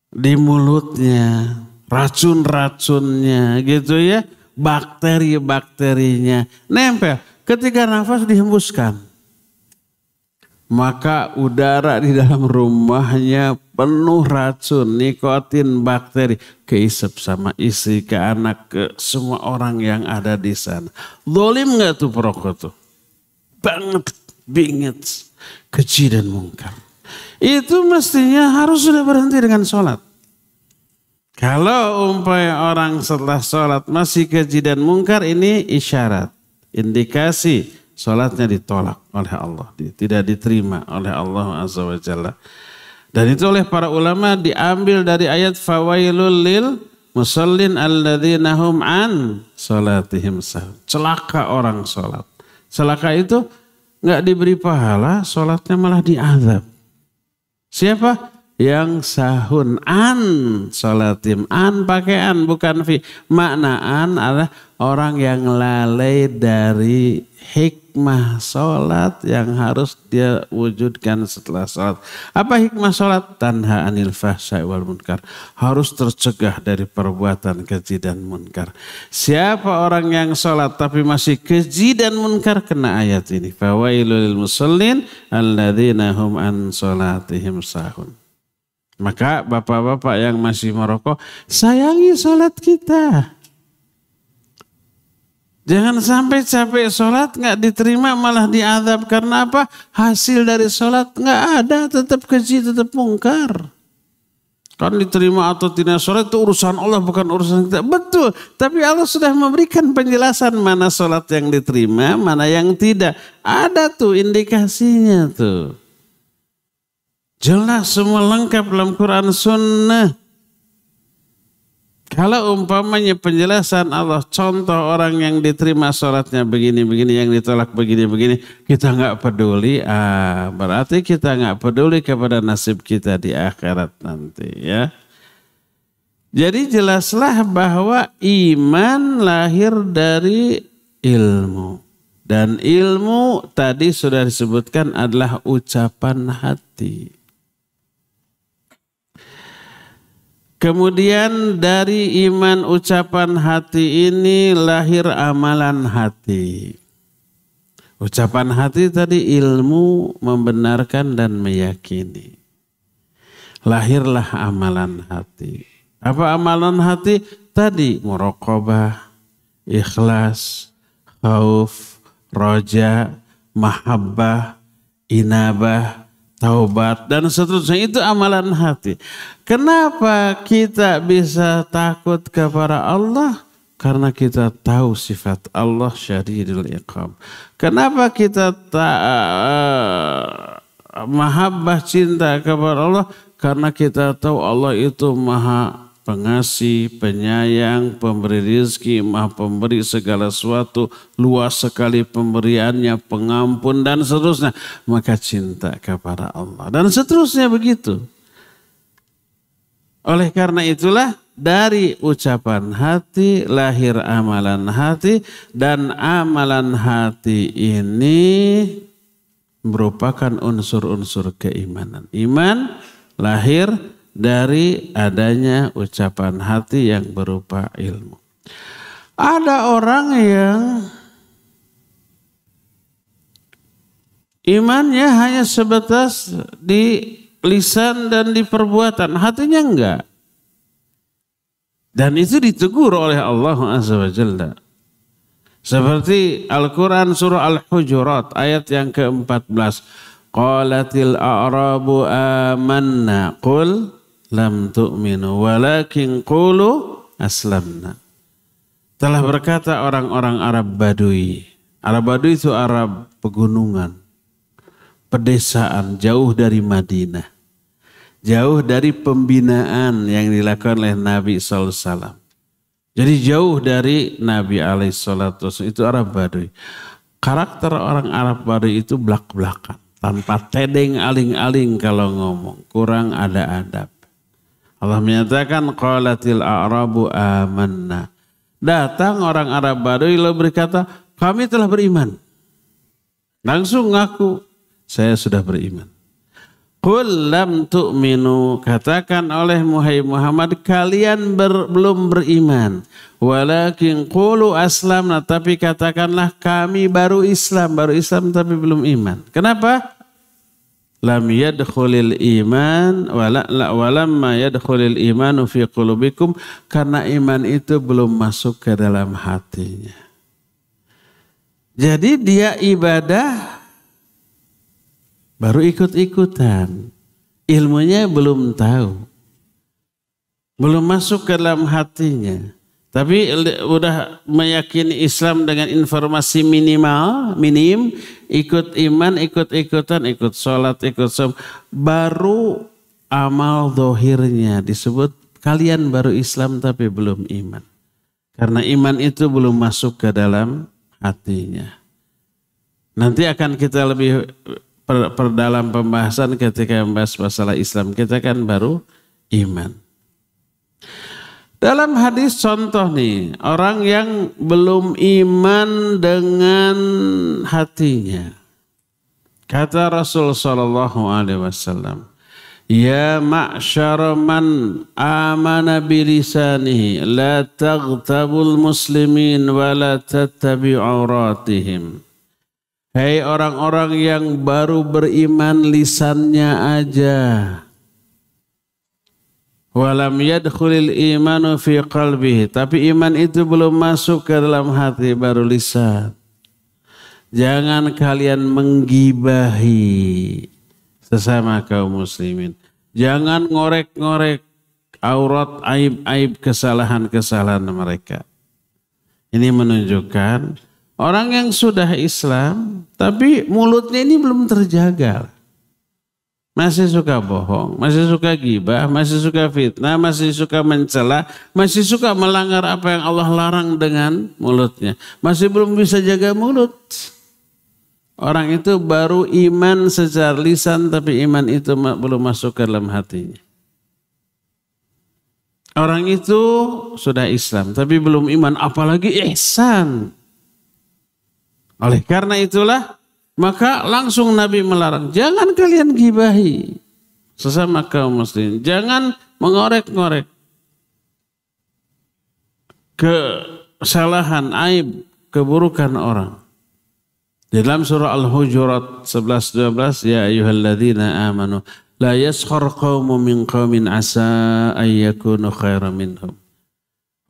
di mulutnya, racun-racunnya gitu ya, bakteri-bakterinya nempel. Ketika nafas dihembuskan, maka udara di dalam rumahnya penuh racun, nikotin, bakteri. Keisep sama istri, ke anak, ke semua orang yang ada di sana. Zalim gak tuh perokok tuh? Banget, bingit, keji dan mungkar. Itu mestinya harus sudah berhenti dengan sholat. Kalau umpamanya orang setelah sholat masih keji dan mungkar, ini isyarat, indikasi sholatnya ditolak oleh Allah, tidak diterima oleh Allah Azza wa Jalla. Dan itu oleh para ulama diambil dari ayat fawailul lil musallin alladzina hum an salatihim sahun. Celaka orang sholat. Celaka itu nggak diberi pahala, sholatnya malah diazab. Siapa? Yang sahun, an sholatim, an pakai an bukan fi. Makna an adalah orang yang lalai dari hikmah sholat yang harus dia wujudkan setelah sholat. Apa hikmah sholat? Tanha anil fahsya wal munkar. Harus tercegah dari perbuatan keji dan munkar. Siapa orang yang sholat tapi masih keji dan munkar, kena ayat ini. Fawailul lil musallin alladzina hum an sholatihim sahun. Maka bapak-bapak yang masih merokok, sayangi sholat kita. Jangan sampai capek sholat nggak diterima malah diazab. Karena apa? Hasil dari sholat nggak ada, tetap keji, tetap mungkar. Kan diterima atau tidak sholat itu urusan Allah, bukan urusan kita. Betul, tapi Allah sudah memberikan penjelasan mana sholat yang diterima, mana yang tidak. Ada tuh indikasinya tuh. Jelas semua lengkap dalam Quran Sunnah. Kalau umpamanya penjelasan Allah, contoh orang yang diterima sholatnya begini-begini, yang ditolak begini-begini, kita nggak peduli, berarti kita nggak peduli kepada nasib kita di akhirat nanti ya. Jadi jelaslah bahwa iman lahir dari ilmu. Dan ilmu tadi sudah disebutkan adalah ucapan hati. Kemudian dari iman ucapan hati ini lahir amalan hati. Ucapan hati tadi ilmu, membenarkan dan meyakini. Lahirlah amalan hati. Apa amalan hati? Tadi muraqabah, ikhlas, khauf, roja, mahabbah, inabah, taubat, dan seterusnya. Itu amalan hati. Kenapa kita bisa takut kepada Allah? Karena kita tahu sifat Allah syadidul iqab. Kenapa kita mahabbah, cinta kepada Allah? Karena kita tahu Allah itu maha pengasih, penyayang, pemberi rizki, maha pemberi segala sesuatu, luas sekali pemberiannya, pengampun dan seterusnya. Maka cinta kepada Allah dan seterusnya begitu. Oleh karena itulah dari ucapan hati lahir amalan hati, dan amalan hati ini merupakan unsur-unsur keimanan. Iman lahir dari adanya ucapan hati yang berupa ilmu. Ada orang yang imannya hanya sebatas di lisan dan di perbuatan, hatinya enggak. Dan itu ditegur oleh Allah Azza wa Jalla. Seperti Al-Quran surah Al-Hujurat ayat yang ke-14. Qalatil a'rabu amanna qul lam tu'minu walakin qulu aslamna. Telah berkata orang-orang Arab Badui. Arab Badui itu Arab pegunungan, pedesaan, jauh dari Madinah, jauh dari pembinaan yang dilakukan oleh Nabi SAW. Jadi jauh dari Nabi SAW, itu Arab Badui. Karakter orang Arab Badui itu belak-belakan, tanpa tedeng aling-aling kalau ngomong, kurang ada adab. Allah menyatakan qalatil a'rabu amanna. Datang orang Arab Badui lalu berkata, kami telah beriman. Langsung ngaku, saya sudah beriman. Qul lam tu'minu, katakan oleh Muhammad, kalian belum beriman. Walakin qulu aslamna, tapi katakanlah kami baru Islam tapi belum iman. Kenapa? Lam yadkhulil iman walamma yadkhulil imanu fi qulubikum, karena iman itu belum masuk ke dalam hatinya. Jadi dia ibadah baru ikut-ikutan, ilmunya belum tahu, belum masuk ke dalam hatinya. Tapi udah meyakini Islam dengan informasi minim, ikut iman, ikut-ikutan, ikut sholat, ikut som, baru amal dohirnya disebut kalian baru Islam tapi belum iman. Karena iman itu belum masuk ke dalam hatinya. Nanti akan kita lebih perdalam pembahasan ketika membahas masalah Islam. Kita kan baru iman. Dalam hadis contoh nih, orang yang belum iman dengan hatinya. Kata Rasul sallallahu alaihi wasallam, ya ma'syara man amana bilisanihi la taghtabul muslimin wa la tattabi'u auratihim. Hei orang-orang yang baru beriman lisannya aja. Walam yadkhulil imanu fi qalbihi, tapi iman itu belum masuk ke dalam hati, baru lisan. Jangan kalian menggibahi sesama kaum muslimin. Jangan ngorek-ngorek aurat, aib-aib, kesalahan-kesalahan mereka. Ini menunjukkan orang yang sudah Islam tapi mulutnya ini belum terjaga. Masih suka bohong, masih suka gibah, masih suka fitnah, masih suka mencela, masih suka melanggar apa yang Allah larang dengan mulutnya. Masih belum bisa jaga mulut. Orang itu baru iman secara lisan tapi iman itu belum masuk ke dalam hatinya. Orang itu sudah Islam tapi belum iman, apalagi ihsan. Oleh karena itulah maka langsung Nabi melarang, jangan kalian gibahi sesama kaum muslimin, jangan mengorek-ngorek kesalahan, aib, keburukan orang. Di dalam surah Al-Hujurat 11-12, ya ayyuhalladzina amanu la yaskhar qaumun min qaumin asa ayyakunu khairan minhum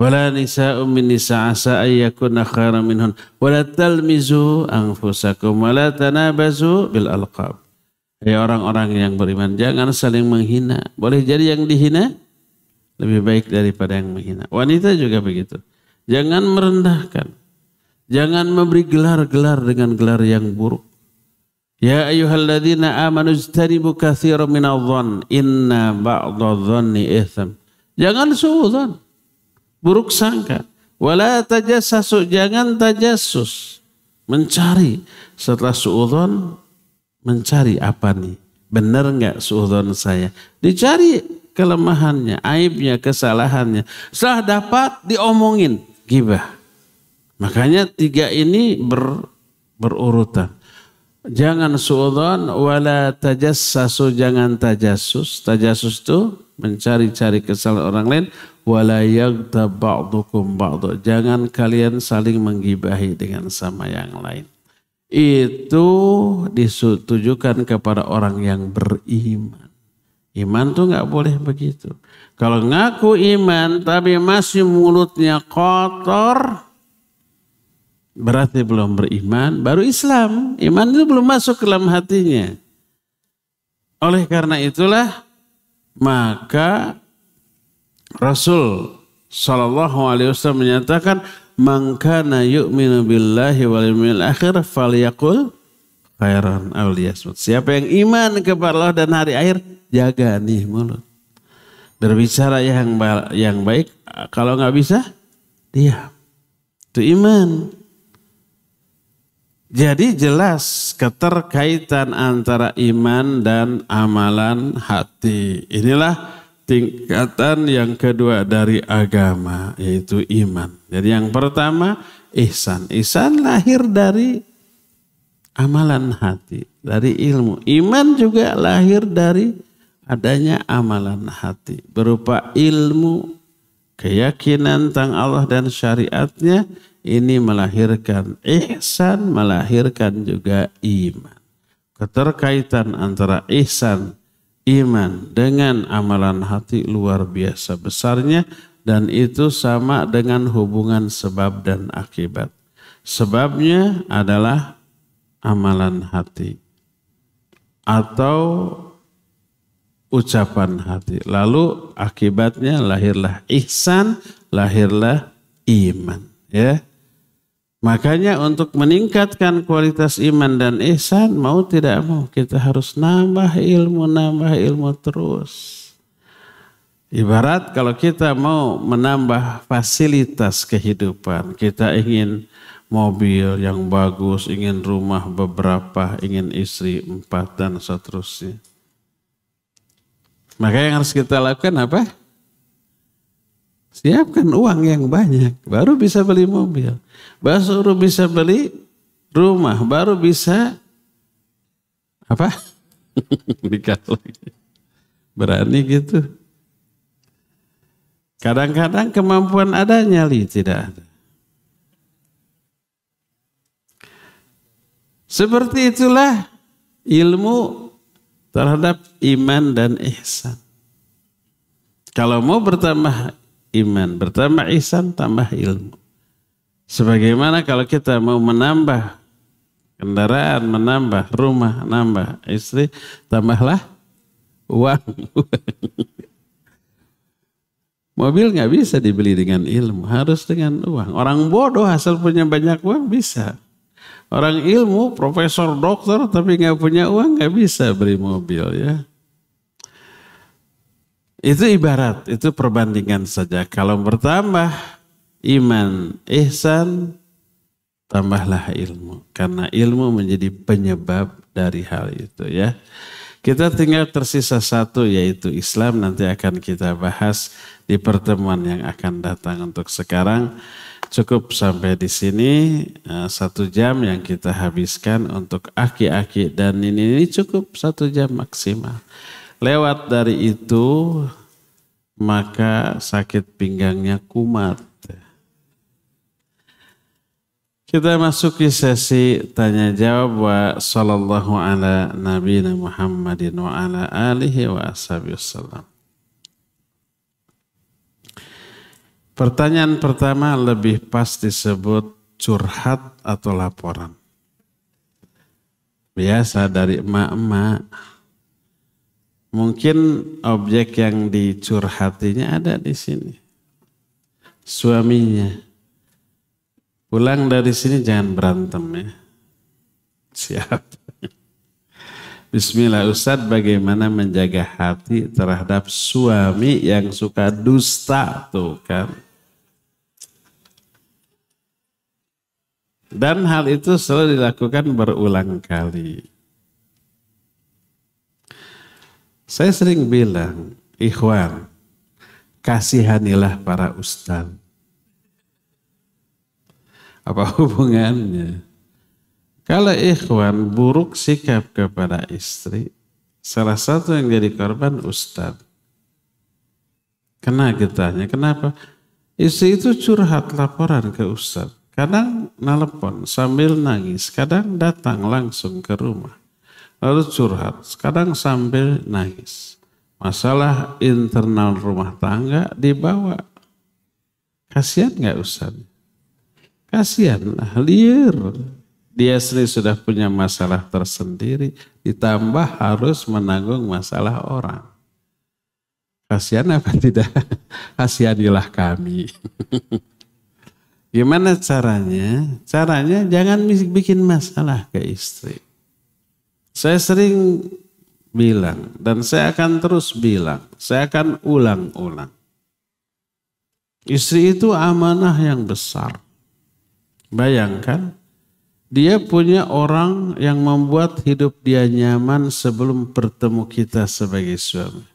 wala nisa'un min nisa' asa ayyakuna khairan minhun wala talmizu anfusakum wala tanabazu bil alqab. Hai orang-orang yang beriman, jangan saling menghina. Boleh jadi yang dihina lebih baik daripada yang menghina. Wanita juga begitu. Jangan merendahkan. Jangan memberi gelar-gelar dengan gelar yang buruk. Ya ayyuhalladzina amanu ijtanibu katsiran minadh-dhann inna ba'dadh-dhanni itsam. Jangan suudzon, buruk sangka. Wala tajassasu, jangan tajassus. Mencari setelah suudzon, mencari apa nih? Benar enggak suudzon saya? Dicari kelemahannya, aibnya, kesalahannya. Setelah dapat diomongin, ghibah. Makanya tiga ini berurutan. Jangan suudzon, wala tajassasu, jangan tajassus. Tajassus itu mencari-cari kesalahan orang lain. Wala yaghtab ba'dukum ba'du. Jangan kalian saling menggibahi dengan sama yang lain. Itu ditujukan kepada orang yang beriman. Iman tuh nggak boleh begitu. Kalau ngaku iman tapi masih mulutnya kotor, berarti belum beriman, baru Islam. Iman itu belum masuk ke dalam hatinya. Oleh karena itulah maka Rasul sallallahu alaihi wasallam menyatakan, "Man kana yu'minu billahi wal yawmil akhir falyaqul khairan aw liyasmut." Siapa yang iman kepada Allah dan hari akhir, jaga nih mulut. Berbicara yang baik, kalau nggak bisa, diam. Itu iman. Jadi jelas keterkaitan antara iman dan amalan hati. Inilah tingkatan yang kedua dari agama, yaitu iman. Jadi yang pertama ihsan. Ihsan lahir dari amalan hati, dari ilmu. Iman juga lahir dari adanya amalan hati. Berupa ilmu, keyakinan tentang Allah dan syariatnya. Ini melahirkan ihsan, melahirkan juga iman. Keterkaitan antara ihsan, iman dengan amalan hati luar biasa besarnya, dan itu sama dengan hubungan sebab dan akibat. Sebabnya adalah amalan hati atau ucapan hati. Lalu akibatnya lahirlah ihsan, lahirlah iman. Ya. Makanya untuk meningkatkan kualitas iman dan ihsan, mau tidak mau kita harus nambah ilmu terus. Ibarat kalau kita mau menambah fasilitas kehidupan, kita ingin mobil yang bagus, ingin rumah beberapa, ingin istri 4 dan seterusnya. Maka yang harus kita lakukan apa? Siapkan uang yang banyak, baru bisa beli mobil. Baru bisa beli rumah, baru bisa apa? Dikasih. Berani gitu. Kadang-kadang kemampuan ada, nyali tidak ada. Seperti itulah ilmu terhadap iman dan ihsan. Kalau mau bertambah iman, bertambah ihsan, tambah ilmu. Sebagaimana kalau kita mau menambah kendaraan, menambah rumah, nambah istri, tambahlah uang. Mobil nggak bisa dibeli dengan ilmu, harus dengan uang. Orang bodoh asal punya banyak uang bisa. Orang ilmu, profesor, dokter, tapi nggak punya uang nggak bisa beli mobil ya. Itu ibarat, itu perbandingan saja. Kalau bertambah iman, ihsan, tambahlah ilmu. Karena ilmu menjadi penyebab dari hal itu ya. Kita tinggal tersisa satu, yaitu Islam. Nanti akan kita bahas di pertemuan yang akan datang. Untuk sekarang Cukup sampai di sini 1 jam yang kita habiskan untuk aki-aki dan ini cukup 1 jam maksimal. Lewat dari itu maka sakit pinggangnya kumat. Kita masuki sesi tanya jawab wa sallallahu ala nabiyina Muhammadin wa ala alihi wa ashabihi wasallam. Pertanyaan pertama lebih pas disebut curhat atau laporan. Biasa dari emak-emak. Mungkin objek yang dicurhatinya ada di sini. Suaminya. Pulang dari sini jangan berantem ya. Siap. Bismillah, Ustadz, bagaimana menjaga hati terhadap suami yang suka dusta tuh kan. Dan hal itu selalu dilakukan berulang kali. Saya sering bilang, ikhwan, kasihanilah para ustaz. Apa hubungannya? Kalau ikhwan buruk sikap kepada istri, salah satu yang jadi korban ustaz. Kena getahnya, kenapa? Istri itu curhat laporan ke ustaz. Kadang nelpon sambil nangis, kadang datang langsung ke rumah. Lalu curhat, kadang sambil nangis. Masalah internal rumah tangga dibawa. Kasihan gak Ustaz? Kasihan lah, liar. Dia sendiri sudah punya masalah tersendiri, ditambah harus menanggung masalah orang. Kasihan apa tidak? Kasihanilah kami. Gimana caranya? Caranya jangan bikin masalah ke istri. Saya sering bilang dan saya akan terus bilang, saya akan ulang-ulang. Istri itu amanah yang besar. Bayangkan, dia punya orang yang membuat hidup dia nyaman sebelum bertemu kita sebagai suami.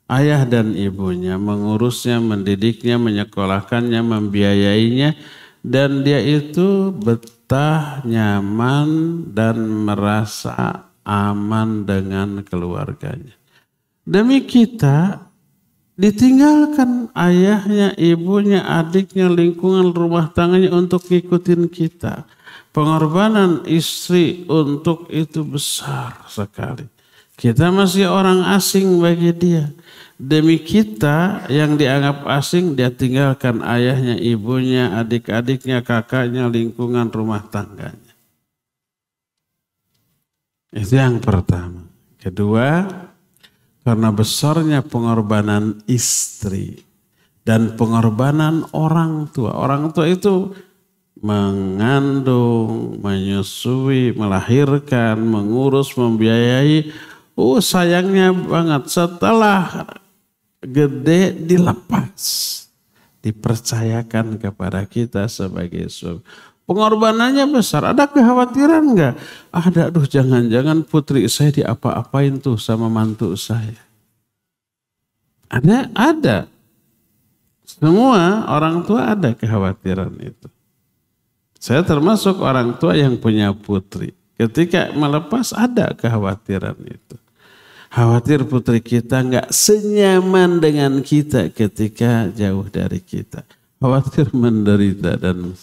Ayah dan ibunya mengurusnya, mendidiknya, menyekolahkannya, membiayainya. Dan dia itu betah, nyaman, dan merasa aman dengan keluarganya. Demi kita, ditinggalkan ayahnya, ibunya, adiknya, lingkungan rumah tangganya untuk ngikutin kita. Pengorbanan istri untuk itu besar sekali. Kita masih orang asing bagi dia. Demi kita yang dianggap asing, dia tinggalkan ayahnya, ibunya, adik-adiknya, kakaknya, lingkungan rumah tangganya. Itu yang pertama. Kedua, karena besarnya pengorbanan istri dan pengorbanan orang tua. Orang tua itu mengandung, menyusui, melahirkan, mengurus, membiayai. Sayangnya banget setelah gede dilepas, dipercayakan kepada kita sebagai suami. Pengorbanannya besar. Ada kekhawatiran enggak? Ada. Aduh, jangan-jangan putri saya diapa-apain tuh sama mantu saya. Ada. Semua orang tua ada kekhawatiran itu. Saya termasuk orang tua yang punya putri. Ketika melepas ada kekhawatiran itu. Khawatir putri kita enggak senyaman dengan kita ketika jauh dari kita. Khawatir menderita dan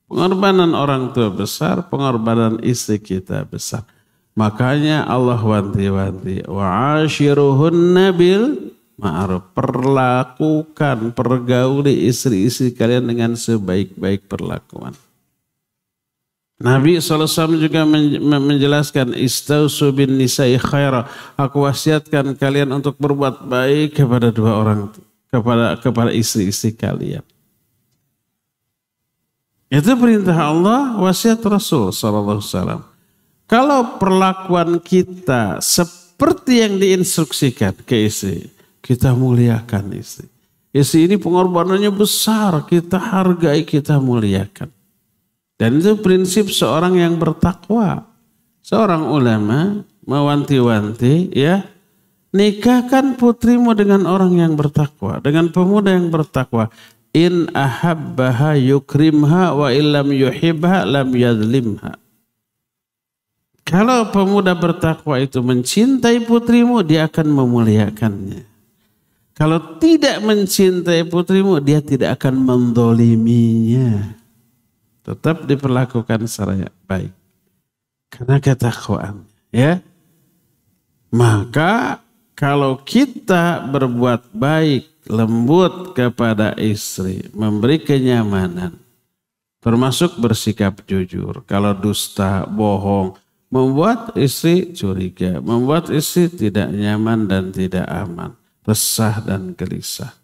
pengorbanan orang tua besar, pengorbanan istri kita besar. Makanya Allah wanti-wanti wa ashiruhunna bil ma'ruf. Perlakukan, pergauli istri-istri kalian dengan sebaik-baik perlakuan. Nabi SAW juga menjelaskan istausu bin nisa'i khaira. Aku wasiatkan kalian untuk berbuat baik kepada dua orang, kepada istri-istri kalian. Itu perintah Allah, wasiat Rasul SAW. Kalau perlakuan kita seperti yang diinstruksikan ke istri, kita muliakan istri. Istri ini pengorbanannya besar, kita hargai, kita muliakan. Dan itu prinsip seorang yang bertakwa. Seorang ulama mewanti-wanti, ya, nikahkan putrimu dengan orang yang bertakwa, dengan pemuda yang bertakwa. In ahabbaha yukrimha wa illam yuhibha lam yadlimha. Kalau pemuda bertakwa itu mencintai putrimu, dia akan memuliakannya. Kalau tidak mencintai putrimu, dia tidak akan mendoliminya. Tetap diperlakukan secara baik. Karena ketakwaan. Ya. Maka kalau kita berbuat baik, lembut kepada istri, memberi kenyamanan, termasuk bersikap jujur. Kalau dusta, bohong, membuat istri curiga, membuat istri tidak nyaman dan tidak aman, resah dan gelisah.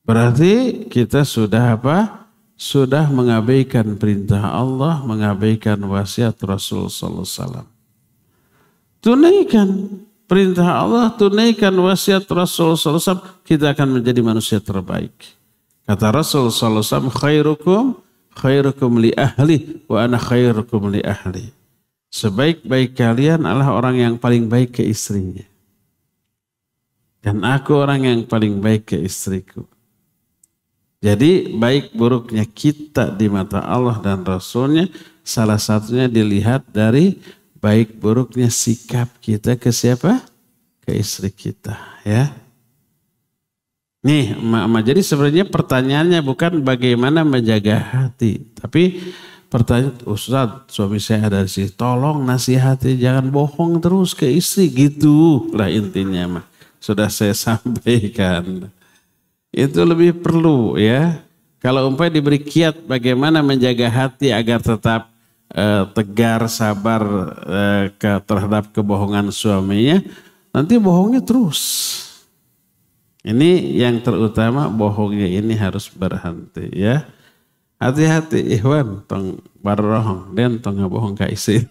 Berarti kita sudah apa? Sudah mengabaikan perintah Allah, mengabaikan wasiat Rasul sallallahu alaihi wasallam. Tunaikan perintah Allah, tunaikan wasiat Rasul sallallahu alaihi wasallam, kita akan menjadi manusia terbaik. Kata Rasul sallallahu alaihi wasallam, khairukum li ahli wa ana khairukum li ahli. Sebaik-baik kalian adalah orang yang paling baik ke istrinya. Dan aku orang yang paling baik ke istriku. Jadi baik buruknya kita di mata Allah dan Rasulnya salah satunya dilihat dari baik buruknya sikap kita ke siapa? Ke istri kita. Ya. Nih, jadi sebenarnya pertanyaannya bukan bagaimana menjaga hati. Tapi pertanyaan, Ustaz, suami saya ada di sini, tolong nasihati, jangan bohong terus ke istri, gitu lah intinya mah. Sudah saya sampaikan. Itu lebih perlu ya. Kalau umpamanya diberi kiat bagaimana menjaga hati agar tetap tegar, sabar terhadap kebohongan suaminya, nanti bohongnya terus. Ini yang terutama, bohongnya ini harus berhenti ya. Hati-hati ikhwan, tong barohong dan tong ngabohong ka istri.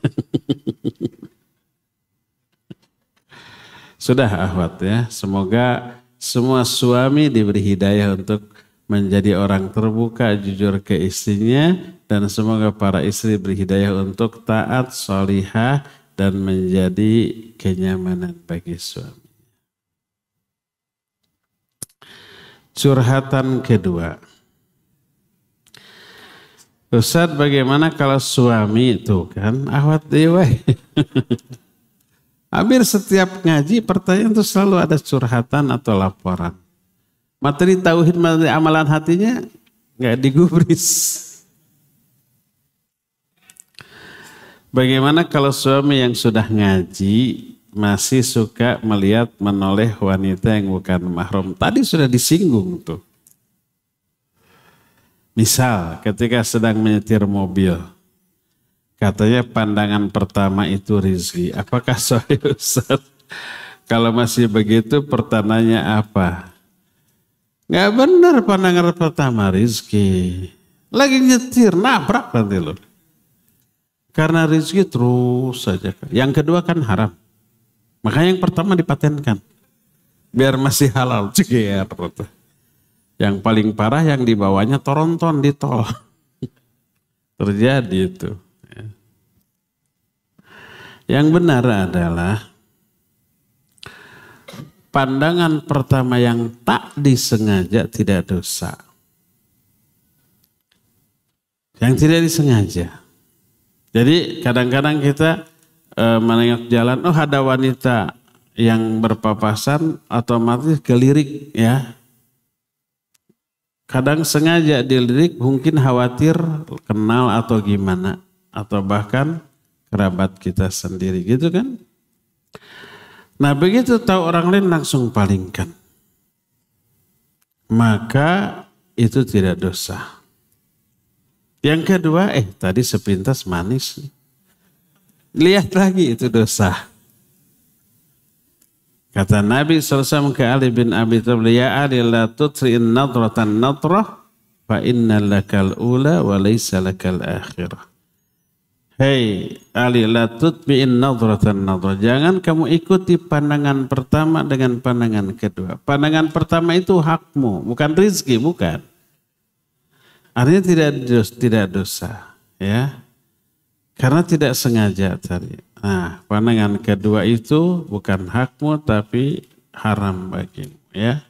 Sudah akhwat ya, semoga semua suami diberi hidayah untuk menjadi orang terbuka, jujur ke istrinya, dan semoga para istri beri hidayah untuk taat, sholihah, dan menjadi kenyamanan bagi suami. Curhatan kedua. Ustaz, bagaimana kalau suami itu kan ahwat dewa. Hampir setiap ngaji pertanyaan itu selalu ada curhatan atau laporan. Materi tauhid, materi amalan hatinya nggak digubris. Bagaimana kalau suami yang sudah ngaji masih suka melihat menoleh wanita yang bukan mahram? Tadi sudah disinggung tuh. Misal ketika sedang menyetir mobil, katanya pandangan pertama itu rizki. Apakah sahih Ustaz? Kalau masih begitu pertanyaannya apa? Nggak benar pandangan pertama rizki. Lagi nyetir, nabrak nanti loh. Karena rizki terus saja. Yang kedua kan haram. Makanya yang pertama dipatenkan. Biar masih halal. Ceger. Yang paling parah yang dibawanya toronton di tol. Terjadi itu. Yang benar adalah pandangan pertama yang tak disengaja tidak dosa. Yang tidak disengaja. Jadi kadang-kadang kita menengok jalan, oh ada wanita yang berpapasan, otomatis kelirik ya. Kadang sengaja dilirik, mungkin khawatir kenal atau gimana. Atau bahkan kerabat kita sendiri gitu kan. Nah begitu tahu orang lain langsung palingkan. Maka itu tidak dosa. Yang kedua, tadi sepintas manis. Lihat lagi itu dosa. Kata Nabi SAW ke Ali bin Abi Thalib, ya Ali la tutri'in nadratan nadrah fa inna lakal ula wa laysa lakal akhirah. Hei Ali, la tutbi'in nadratan nadrah. Jangan kamu ikuti pandangan pertama dengan pandangan kedua. Pandangan pertama itu hakmu, bukan rizki, bukan. Artinya tidak dosa, ya. Karena tidak sengaja tadi. Nah, pandangan kedua itu bukan hakmu tapi haram bagimu, ya.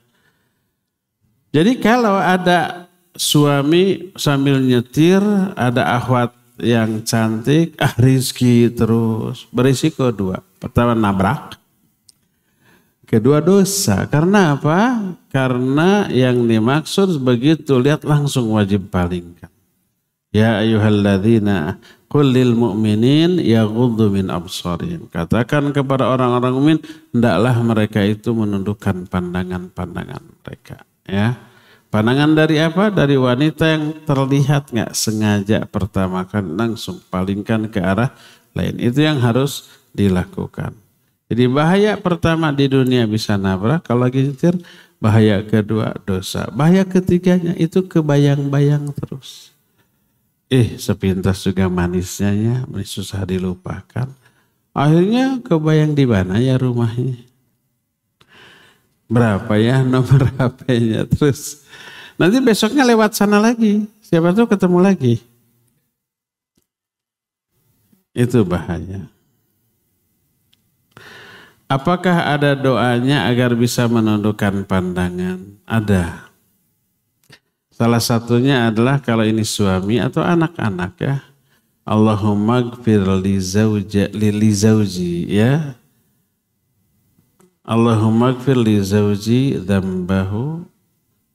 Jadi kalau ada suami sambil nyetir, ada akhwat yang cantik, rizki terus. Berisiko dua. Pertama nabrak. Kedua dosa. Karena apa? Karena yang dimaksud begitu lihat langsung wajib palingkan. Ya ayyuhalladzina qul lil mu'minin yaghuddu min absarihim. Katakan kepada orang-orang mukmin hendaklah mereka itu menundukkan pandangan-pandangan mereka, ya. Pandangan dari apa? Dari wanita yang terlihat nggak sengaja pertama kali langsung palingkan ke arah lain. Itu yang harus dilakukan. Jadi bahaya pertama di dunia bisa nabrak kalau lagi nyetir. Bahaya kedua dosa. Bahaya ketiganya itu kebayang-bayang terus. Sepintas juga manisnya ya, susah dilupakan. Akhirnya kebayang di mana ya rumahnya. Berapa ya nomor HP-nya terus. Nanti besoknya lewat sana lagi. Siapa tahu ketemu lagi. Itu bahaya. Apakah ada doanya agar bisa menundukkan pandangan? Ada. Salah satunya adalah kalau ini suami atau anak-anak ya. Allahumma gfir li zawji ya. Allahumma gfir li zawji dzambahu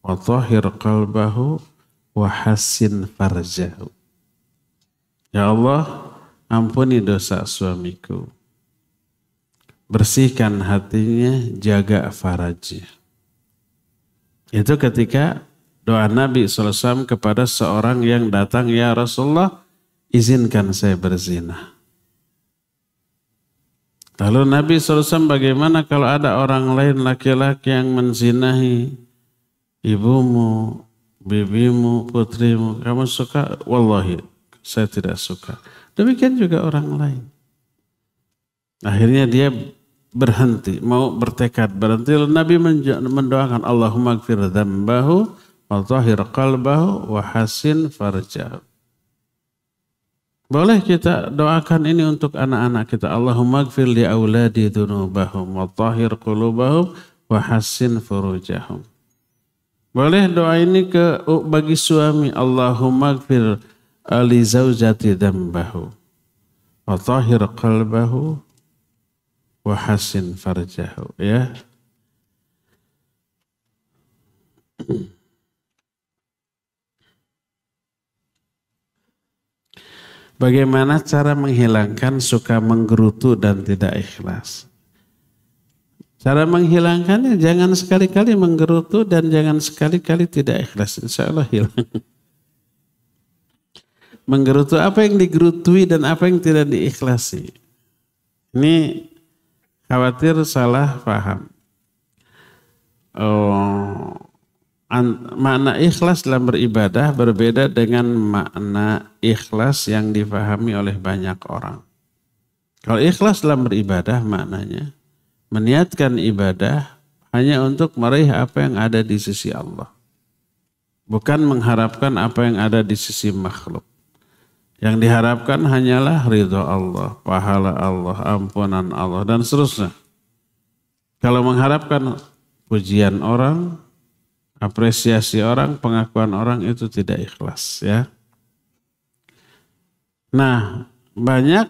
wa tahhir qalbahu wa hassin farjahu. Ya Allah, ampuni dosa suamiku. Bersihkan hatinya, jaga farajnya. Itu ketika doa Nabi SAW kepada seorang yang datang, ya Rasulullah, izinkan saya berzina. Lalu Nabi SAW bagaimana kalau ada orang lain laki-laki yang menzinahi ibumu, bibimu, putrimu, kamu suka? Wallahi, saya tidak suka. Demikian juga orang lain. Akhirnya dia berhenti, mau bertekad berhenti. Lalu Nabi mendoakan Allahumma gfir dzambahu wa tahhir qalbahu wa hassin farjahu. Boleh kita doakan ini untuk anak-anak kita. Allahumma gfir li auladi dzunubahum wa tahhir qulubahum wa hassin furujahum. Boleh doa ini bagi suami. Allahumma gfir li zaujati dzambahu wa tahhir qalbahu wa hassin farjahu, ya. Bagaimana cara menghilangkan suka menggerutu dan tidak ikhlas? Cara menghilangkannya jangan sekali-kali menggerutu dan jangan sekali-kali tidak ikhlas. Insya Allah hilang. Menggerutu apa yang digerutui dan apa yang tidak diikhlasi. Ini khawatir salah paham. Makna ikhlas dalam beribadah berbeda dengan makna ikhlas yang difahami oleh banyak orang. Kalau ikhlas dalam beribadah maknanya meniatkan ibadah hanya untuk meraih apa yang ada di sisi Allah. Bukan mengharapkan apa yang ada di sisi makhluk. Yang diharapkan hanyalah ridho Allah, pahala Allah, ampunan Allah, dan seterusnya. Kalau mengharapkan pujian orang, apresiasi orang, pengakuan orang itu tidak ikhlas, ya. Nah, banyak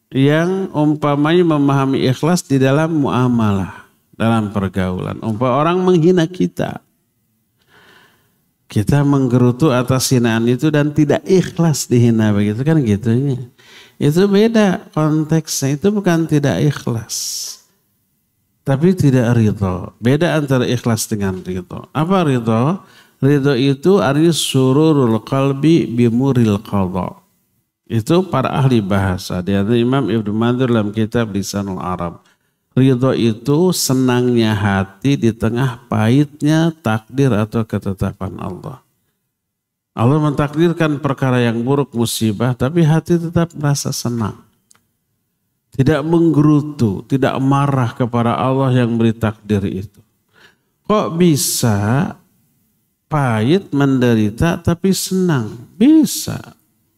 yang umpamanya memahami ikhlas di dalam muamalah, dalam pergaulan. Orang menghina kita. Kita menggerutu atas hinaan itu dan tidak ikhlas dihina begitu kan gitunya. Itu beda konteksnya, itu bukan tidak ikhlas. Tapi tidak ridho. Beda antara ikhlas dengan ridho. Apa ridho? Ridho itu artinya sururul qalbi bimuril qadha. Itu para ahli bahasa. Di antara Imam Ibnu Mandur dalam kitab Lisanul Arab. Ridho itu senangnya hati di tengah pahitnya takdir atau ketetapan Allah. Allah mentakdirkan perkara yang buruk, musibah, tapi hati tetap merasa senang. Tidak menggerutu, tidak marah kepada Allah yang beri takdir itu. Kok bisa pahit, menderita, tapi senang? Bisa.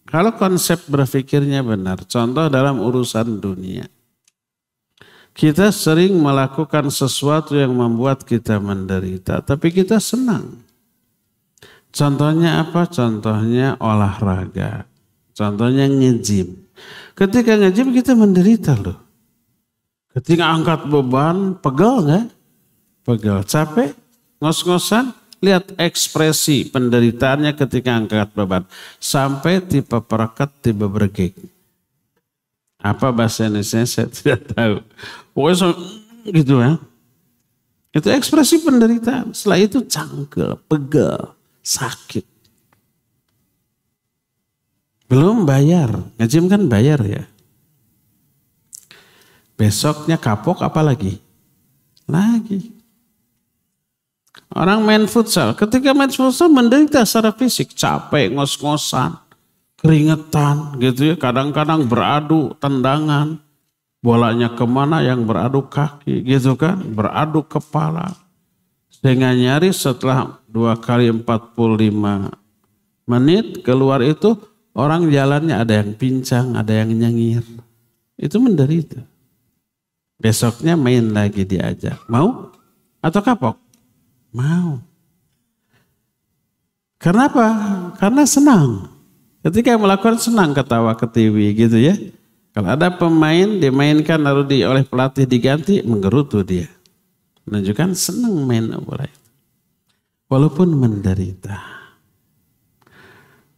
Kalau konsep berpikirnya benar. Contoh dalam urusan dunia. Kita sering melakukan sesuatu yang membuat kita menderita, tapi kita senang. Contohnya apa? Contohnya olahraga. Contohnya nge-gym. Ketika nge-gym kita menderita loh. Ketika angkat beban, pegel nggak? Pegel, capek, ngos-ngosan. Lihat ekspresi penderitaannya ketika angkat beban. Sampai tipe perekat, tipe bergeg. Apa bahasa Indonesia saya tidak tahu. Pokoknya gitu ya. Itu ekspresi penderitaan. Setelah itu cangkel, pegel, sakit. Belum bayar. Nge-gym kan bayar ya. Besoknya kapok apalagi? Lagi. Orang main futsal, ketika main futsal menderita secara fisik, capek, ngos-ngosan, keringetan gitu ya. Kadang-kadang beradu tendangan, bolanya kemana yang beradu kaki gitu kan, beradu kepala. Sehingga nyaris setelah 2 kali 45 menit keluar itu, orang jalannya ada yang pincang, ada yang nyengir. Itu menderita. Besoknya main lagi diajak. Mau atau kapok? Mau. Kenapa? Karena senang. Ketika melakukan senang ketawa ketiwi gitu ya. Kalau ada pemain dimainkan lalu oleh pelatih diganti, menggerutu dia. Menunjukkan senang main bola itu. Walaupun menderita.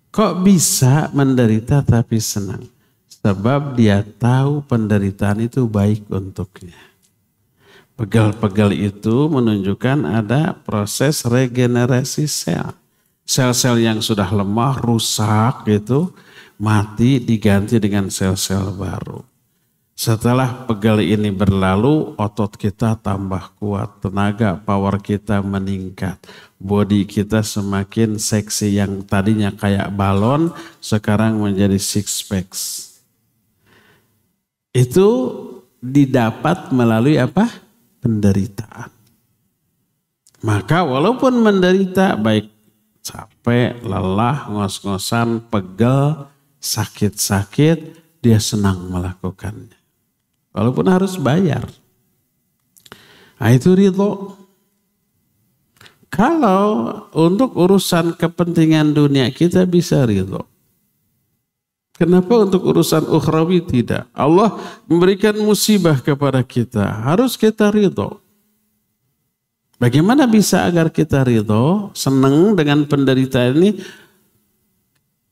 Kok bisa menderita tapi senang? Sebab dia tahu penderitaan itu baik untuknya. Pegal-pegal itu menunjukkan ada proses regenerasi sel. Sel-sel yang sudah lemah, rusak gitu, mati diganti dengan sel-sel baru. Setelah pegal ini berlalu, otot kita tambah kuat, tenaga power kita meningkat. Body kita semakin seksi, yang tadinya kayak balon, sekarang menjadi six packs. Itu didapat melalui apa? Penderitaan. Maka walaupun menderita, baik capek, lelah, ngos-ngosan, pegel, sakit-sakit, dia senang melakukannya. Walaupun harus bayar. Nah, itu ridho. Kalau untuk urusan kepentingan dunia kita bisa ridho. Kenapa untuk urusan ukhrawi tidak? Allah memberikan musibah kepada kita. Harus kita ridho. Bagaimana bisa agar kita ridho, senang dengan penderitaan ini?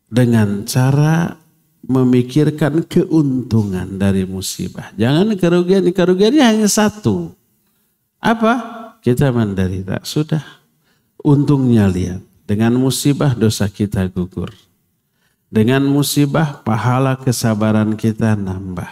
Dengan cara memikirkan keuntungan dari musibah. Jangan kerugian. Kerugiannya hanya satu. Apa? Kita menderita. Sudah. Untungnya lihat. Dengan musibah dosa kita gugur. Dengan musibah pahala kesabaran kita nambah.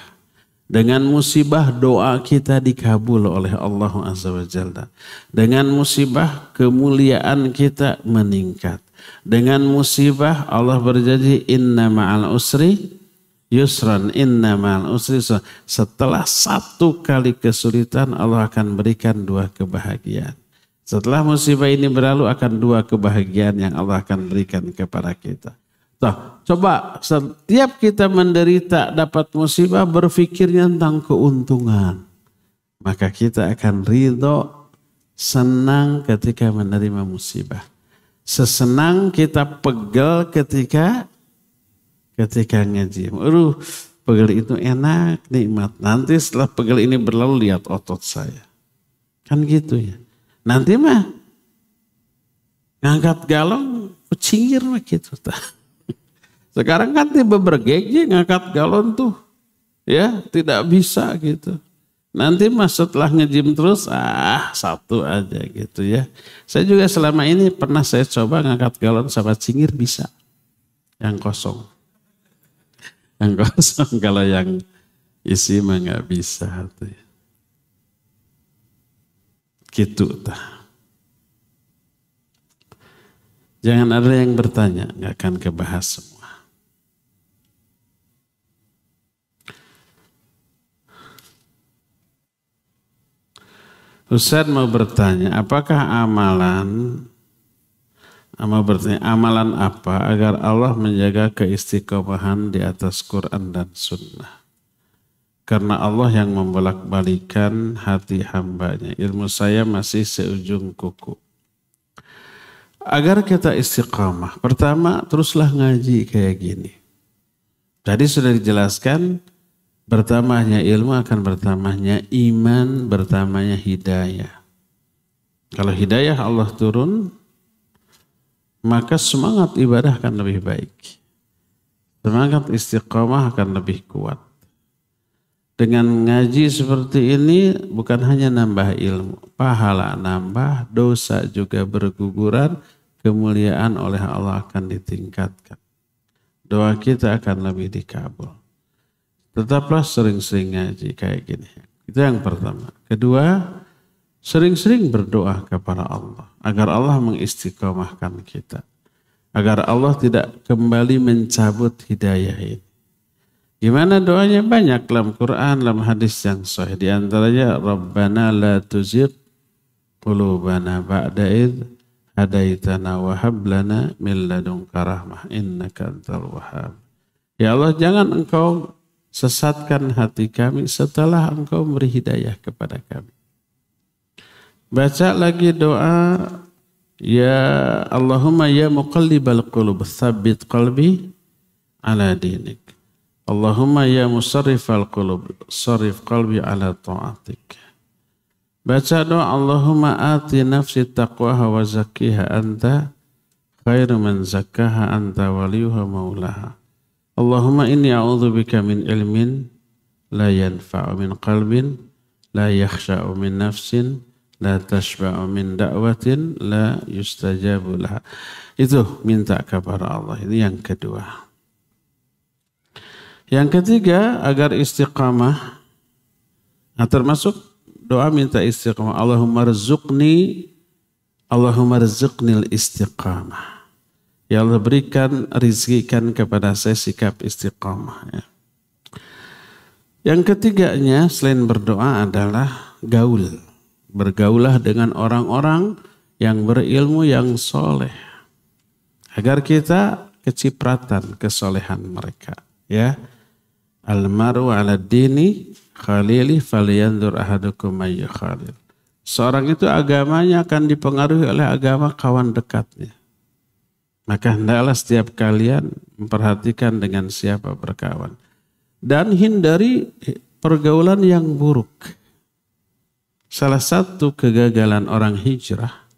Dengan musibah doa kita dikabul oleh Allah Azza wa Jalla. Dengan musibah kemuliaan kita meningkat. Dengan musibah Allah berjanji inna ma'al usri yusran, inna ma'al usri yusran. Setelah 1 kali kesulitan Allah akan berikan 2 kebahagiaan. Setelah musibah ini berlalu akan 2 kebahagiaan yang Allah akan berikan kepada kita. Tuh, coba setiap kita menderita dapat musibah berpikirnya tentang keuntungan. Maka kita akan ridho, senang ketika menerima musibah. Sesenang kita pegel ketika nge-gym. Pegel itu enak, nikmat. Nanti setelah pegel ini berlalu lihat otot saya. Kan gitu ya. Nanti mah ngangkat galon, kucingir mah gitu. Sekarang kan tiba bergeg ngangkat galon tuh. Ya tidak bisa gitu. Nanti mas setelah nge-gym terus, 1 aja gitu ya. Saya juga selama ini pernah saya coba ngangkat galon sama cingir bisa. Yang kosong. Yang kosong, kalau yang isi mah nggak bisa. Tuh. Gitu tah. Jangan ada yang bertanya, nggak akan kebahas semua. Ustaz mau bertanya, apakah amalan apa agar Allah menjaga keistiqomahan di atas Quran dan Sunnah? Karena Allah yang membolak-balikan hati hambanya. Ilmu saya masih seujung kuku. Agar kita istiqamah, pertama teruslah ngaji kayak gini. Tadi sudah dijelaskan, bertambahnya ilmu akan bertambahnya iman, bertambahnya hidayah. Kalau hidayah Allah turun, maka semangat ibadah akan lebih baik. Semangat istiqamah akan lebih kuat. Dengan ngaji seperti ini bukan hanya nambah ilmu, pahala nambah, dosa juga berguguran, kemuliaan oleh Allah akan ditingkatkan. Doa kita akan lebih dikabul. Tetaplah sering-sering ngaji kayak gini. Itu yang pertama. Kedua, sering-sering berdoa kepada Allah agar Allah mengistiqomahkan kita. Agar Allah tidak kembali mencabut hidayah ini. Gimana doanya? Banyak dalam Quran, dalam hadis yang sahih. Di antaranya, Rabbana la tuzigh qulubana ba'da idh hadaitana wa hab lana min ladunka rahmah innaka antal wahhab. Ya Allah, jangan engkau sesatkan hati kami setelah engkau beri hidayah kepada kami. Baca lagi doa, ya Allahumma ya muqallibal qulub tsabbit qalbi ala dinik. Allahumma ya musarrifal qulub sarrif qalbi ala ta'atik. Baca doa Allahumma ati nafsi taqwaha wa zakkiha anta khairu man zakkaha anta waliyuha maulaha. Allahumma inni a'udzubika min ilmin la yanfa'u min qalbin la yakhsha'u min nafsin la tashba'u min da'watin la yustajabu laha. Itu minta kepada Allah. Ini yang kedua. Yang ketiga, agar istiqamah, termasuk doa minta istiqamah. Allahumma rzuqnil istiqamah. Ya Allah, berikan, rizkikan kepada saya sikap istiqamah. Ya. Yang ketiganya selain berdoa adalah gaul. Bergaulah dengan orang-orang yang berilmu, yang soleh. Agar kita kecipratan kesolehan mereka. Ya. Al-maru ala dini khalili falyanzur ahadukum may khalil. Seorang itu agamanya akan dipengaruhi oleh agama kawan dekatnya. Maka hendaklah setiap kalian memperhatikan dengan siapa berkawan. Dan hindari pergaulan yang buruk. Salah satu kegagalan orang hijrah,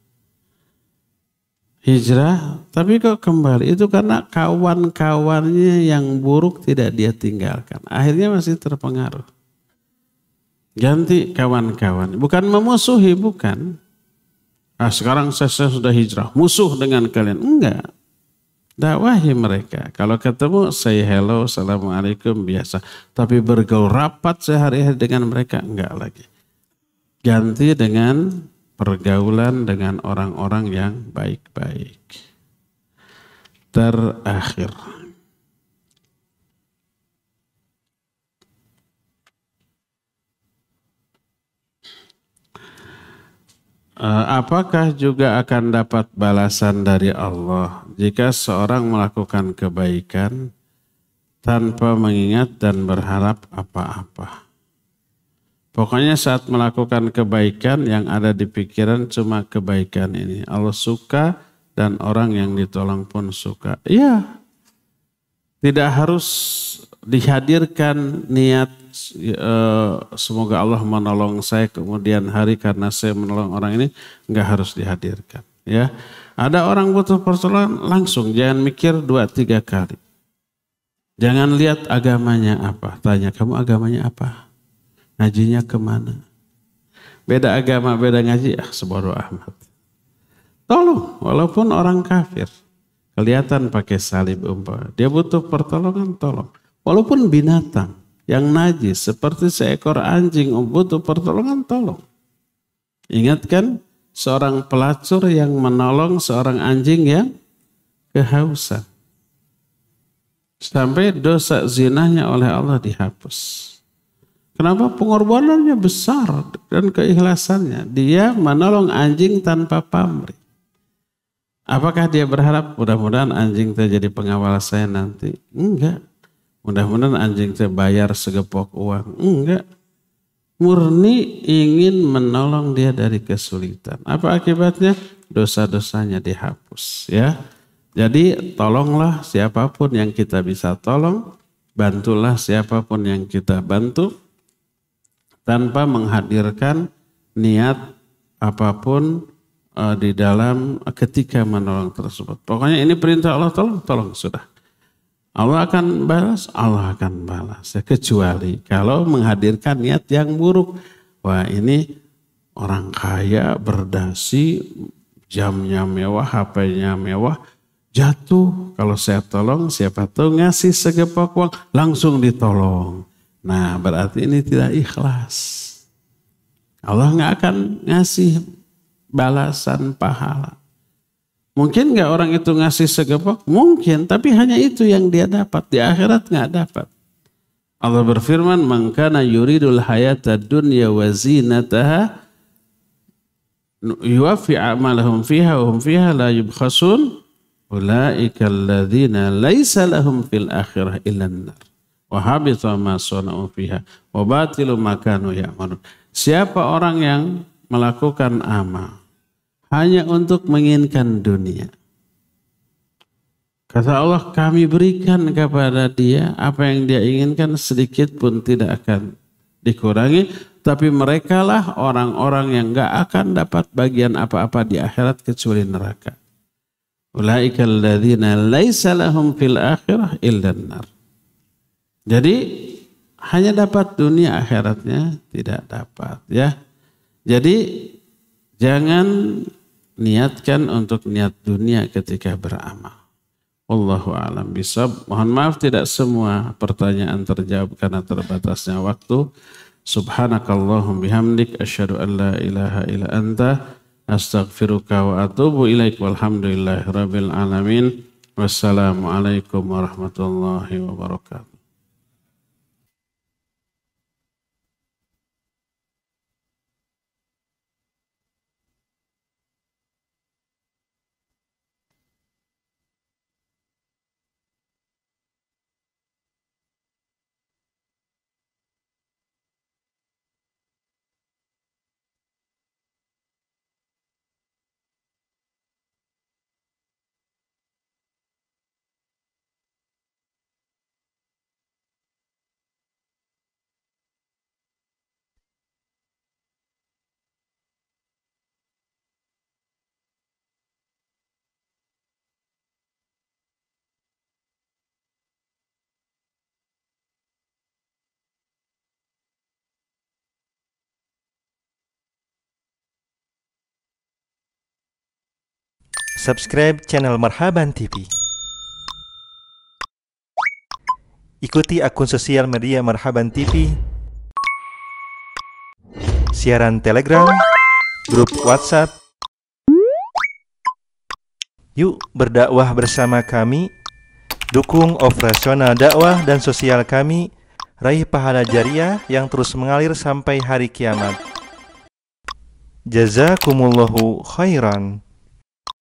tapi kok kembali itu karena kawan-kawannya yang buruk tidak dia tinggalkan. Akhirnya masih terpengaruh. Ganti kawan-kawan. Bukan memusuhi, bukan. Sekarang saya sudah hijrah, musuh dengan kalian. Enggak. Dakwahi mereka. Kalau ketemu, say hello, assalamualaikum, biasa. Tapi bergaul rapat sehari-hari dengan mereka, enggak lagi. Ganti dengan pergaulan dengan orang-orang yang baik-baik. Terakhir, apakah juga akan dapat balasan dari Allah jika seorang melakukan kebaikan tanpa mengingat dan berharap apa-apa? Pokoknya saat melakukan kebaikan yang ada di pikiran cuma kebaikan ini. Allah suka dan orang yang ditolong pun suka. Iya, tidak harus dihadirkan niat semoga Allah menolong saya kemudian hari karena saya menolong orang ini. Enggak harus dihadirkan. Ya, ada orang butuh pertolongan langsung, jangan mikir 2-3 kali. Jangan lihat agamanya apa, tanya kamu agamanya apa? Ngajinya kemana? Beda agama, beda ngaji, sebodoh amat. Tolong, walaupun orang kafir. Kelihatan pakai salib umpama. Dia butuh pertolongan, tolong. Walaupun binatang yang najis seperti seekor anjing butuh pertolongan, tolong. Ingatkan seorang pelacur yang menolong seorang anjing yang kehausan. Sampai dosa zinahnya oleh Allah dihapus. Kenapa? Pengorbanannya besar dan keikhlasannya. Dia menolong anjing tanpa pamrih. Apakah dia berharap mudah-mudahan anjing itu jadi pengawal saya nanti? Enggak. Mudah-mudahan anjing itu bayar segepok uang? Enggak. murni ingin menolong dia dari kesulitan. Apa akibatnya? Dosa-dosanya dihapus ya. Jadi tolonglah siapapun yang kita bisa tolong, bantulah siapapun yang kita bantu tanpa menghadirkan niat apapun di dalam ketika menolong tersebut. Pokoknya ini perintah Allah, tolong sudah. Allah akan balas, Allah akan balas. Ya, kecuali kalau menghadirkan niat yang buruk. Wah ini orang kaya, berdasi, jamnya mewah, HP-nya mewah, jatuh. Kalau saya tolong, siapa tahu ngasih segepok uang, langsung ditolong. Nah berarti ini tidak ikhlas. Allah nggak akan ngasih balasan pahala. Mungkin nggak orang itu ngasih segepok? Mungkin, tapi hanya itu yang dia dapat. Di akhirat nggak dapat. Allah berfirman, "Man kana yuridul hayata dunya wa zinataha yuwaffi a'malahum fiha wa hum fiha la yubkhasun ulaika alladzina laisa lahum fil akhirah illa an-nar wa habita ma sana'u fiha wa batilu ma kanu ya'malun." Siapa orang yang melakukan amal hanya untuk menginginkan dunia, kata Allah, kami berikan kepada dia apa yang dia inginkan, sedikit pun tidak akan dikurangi. Tapi merekalah orang-orang yang gak akan dapat bagian apa-apa di akhirat kecuali neraka. Ulaika alladzina laisa lahum fil akhirah illan nar. Jadi hanya dapat dunia, akhiratnya tidak dapat ya. Jadi jangan niatkan untuk niat dunia ketika beramal. Wallahu a'lam bishawab. Mohon maaf tidak semua pertanyaan terjawab karena terbatasnya waktu. Subhanakallahum bihamdik asyhadu an la ilaha illa anta astaghfiruka wa atubu ilaik. Walhamdulillahirabbil alamin. Wassalamualaikum warahmatullahi wabarakatuh. Subscribe channel Marhaban TV. Ikuti akun sosial media Marhaban TV, siaran Telegram, grup WhatsApp. Yuk berdakwah bersama kami. Dukung operasional dakwah dan sosial kami. Raih pahala jariah yang terus mengalir sampai hari kiamat. Jazakumullahu khairan.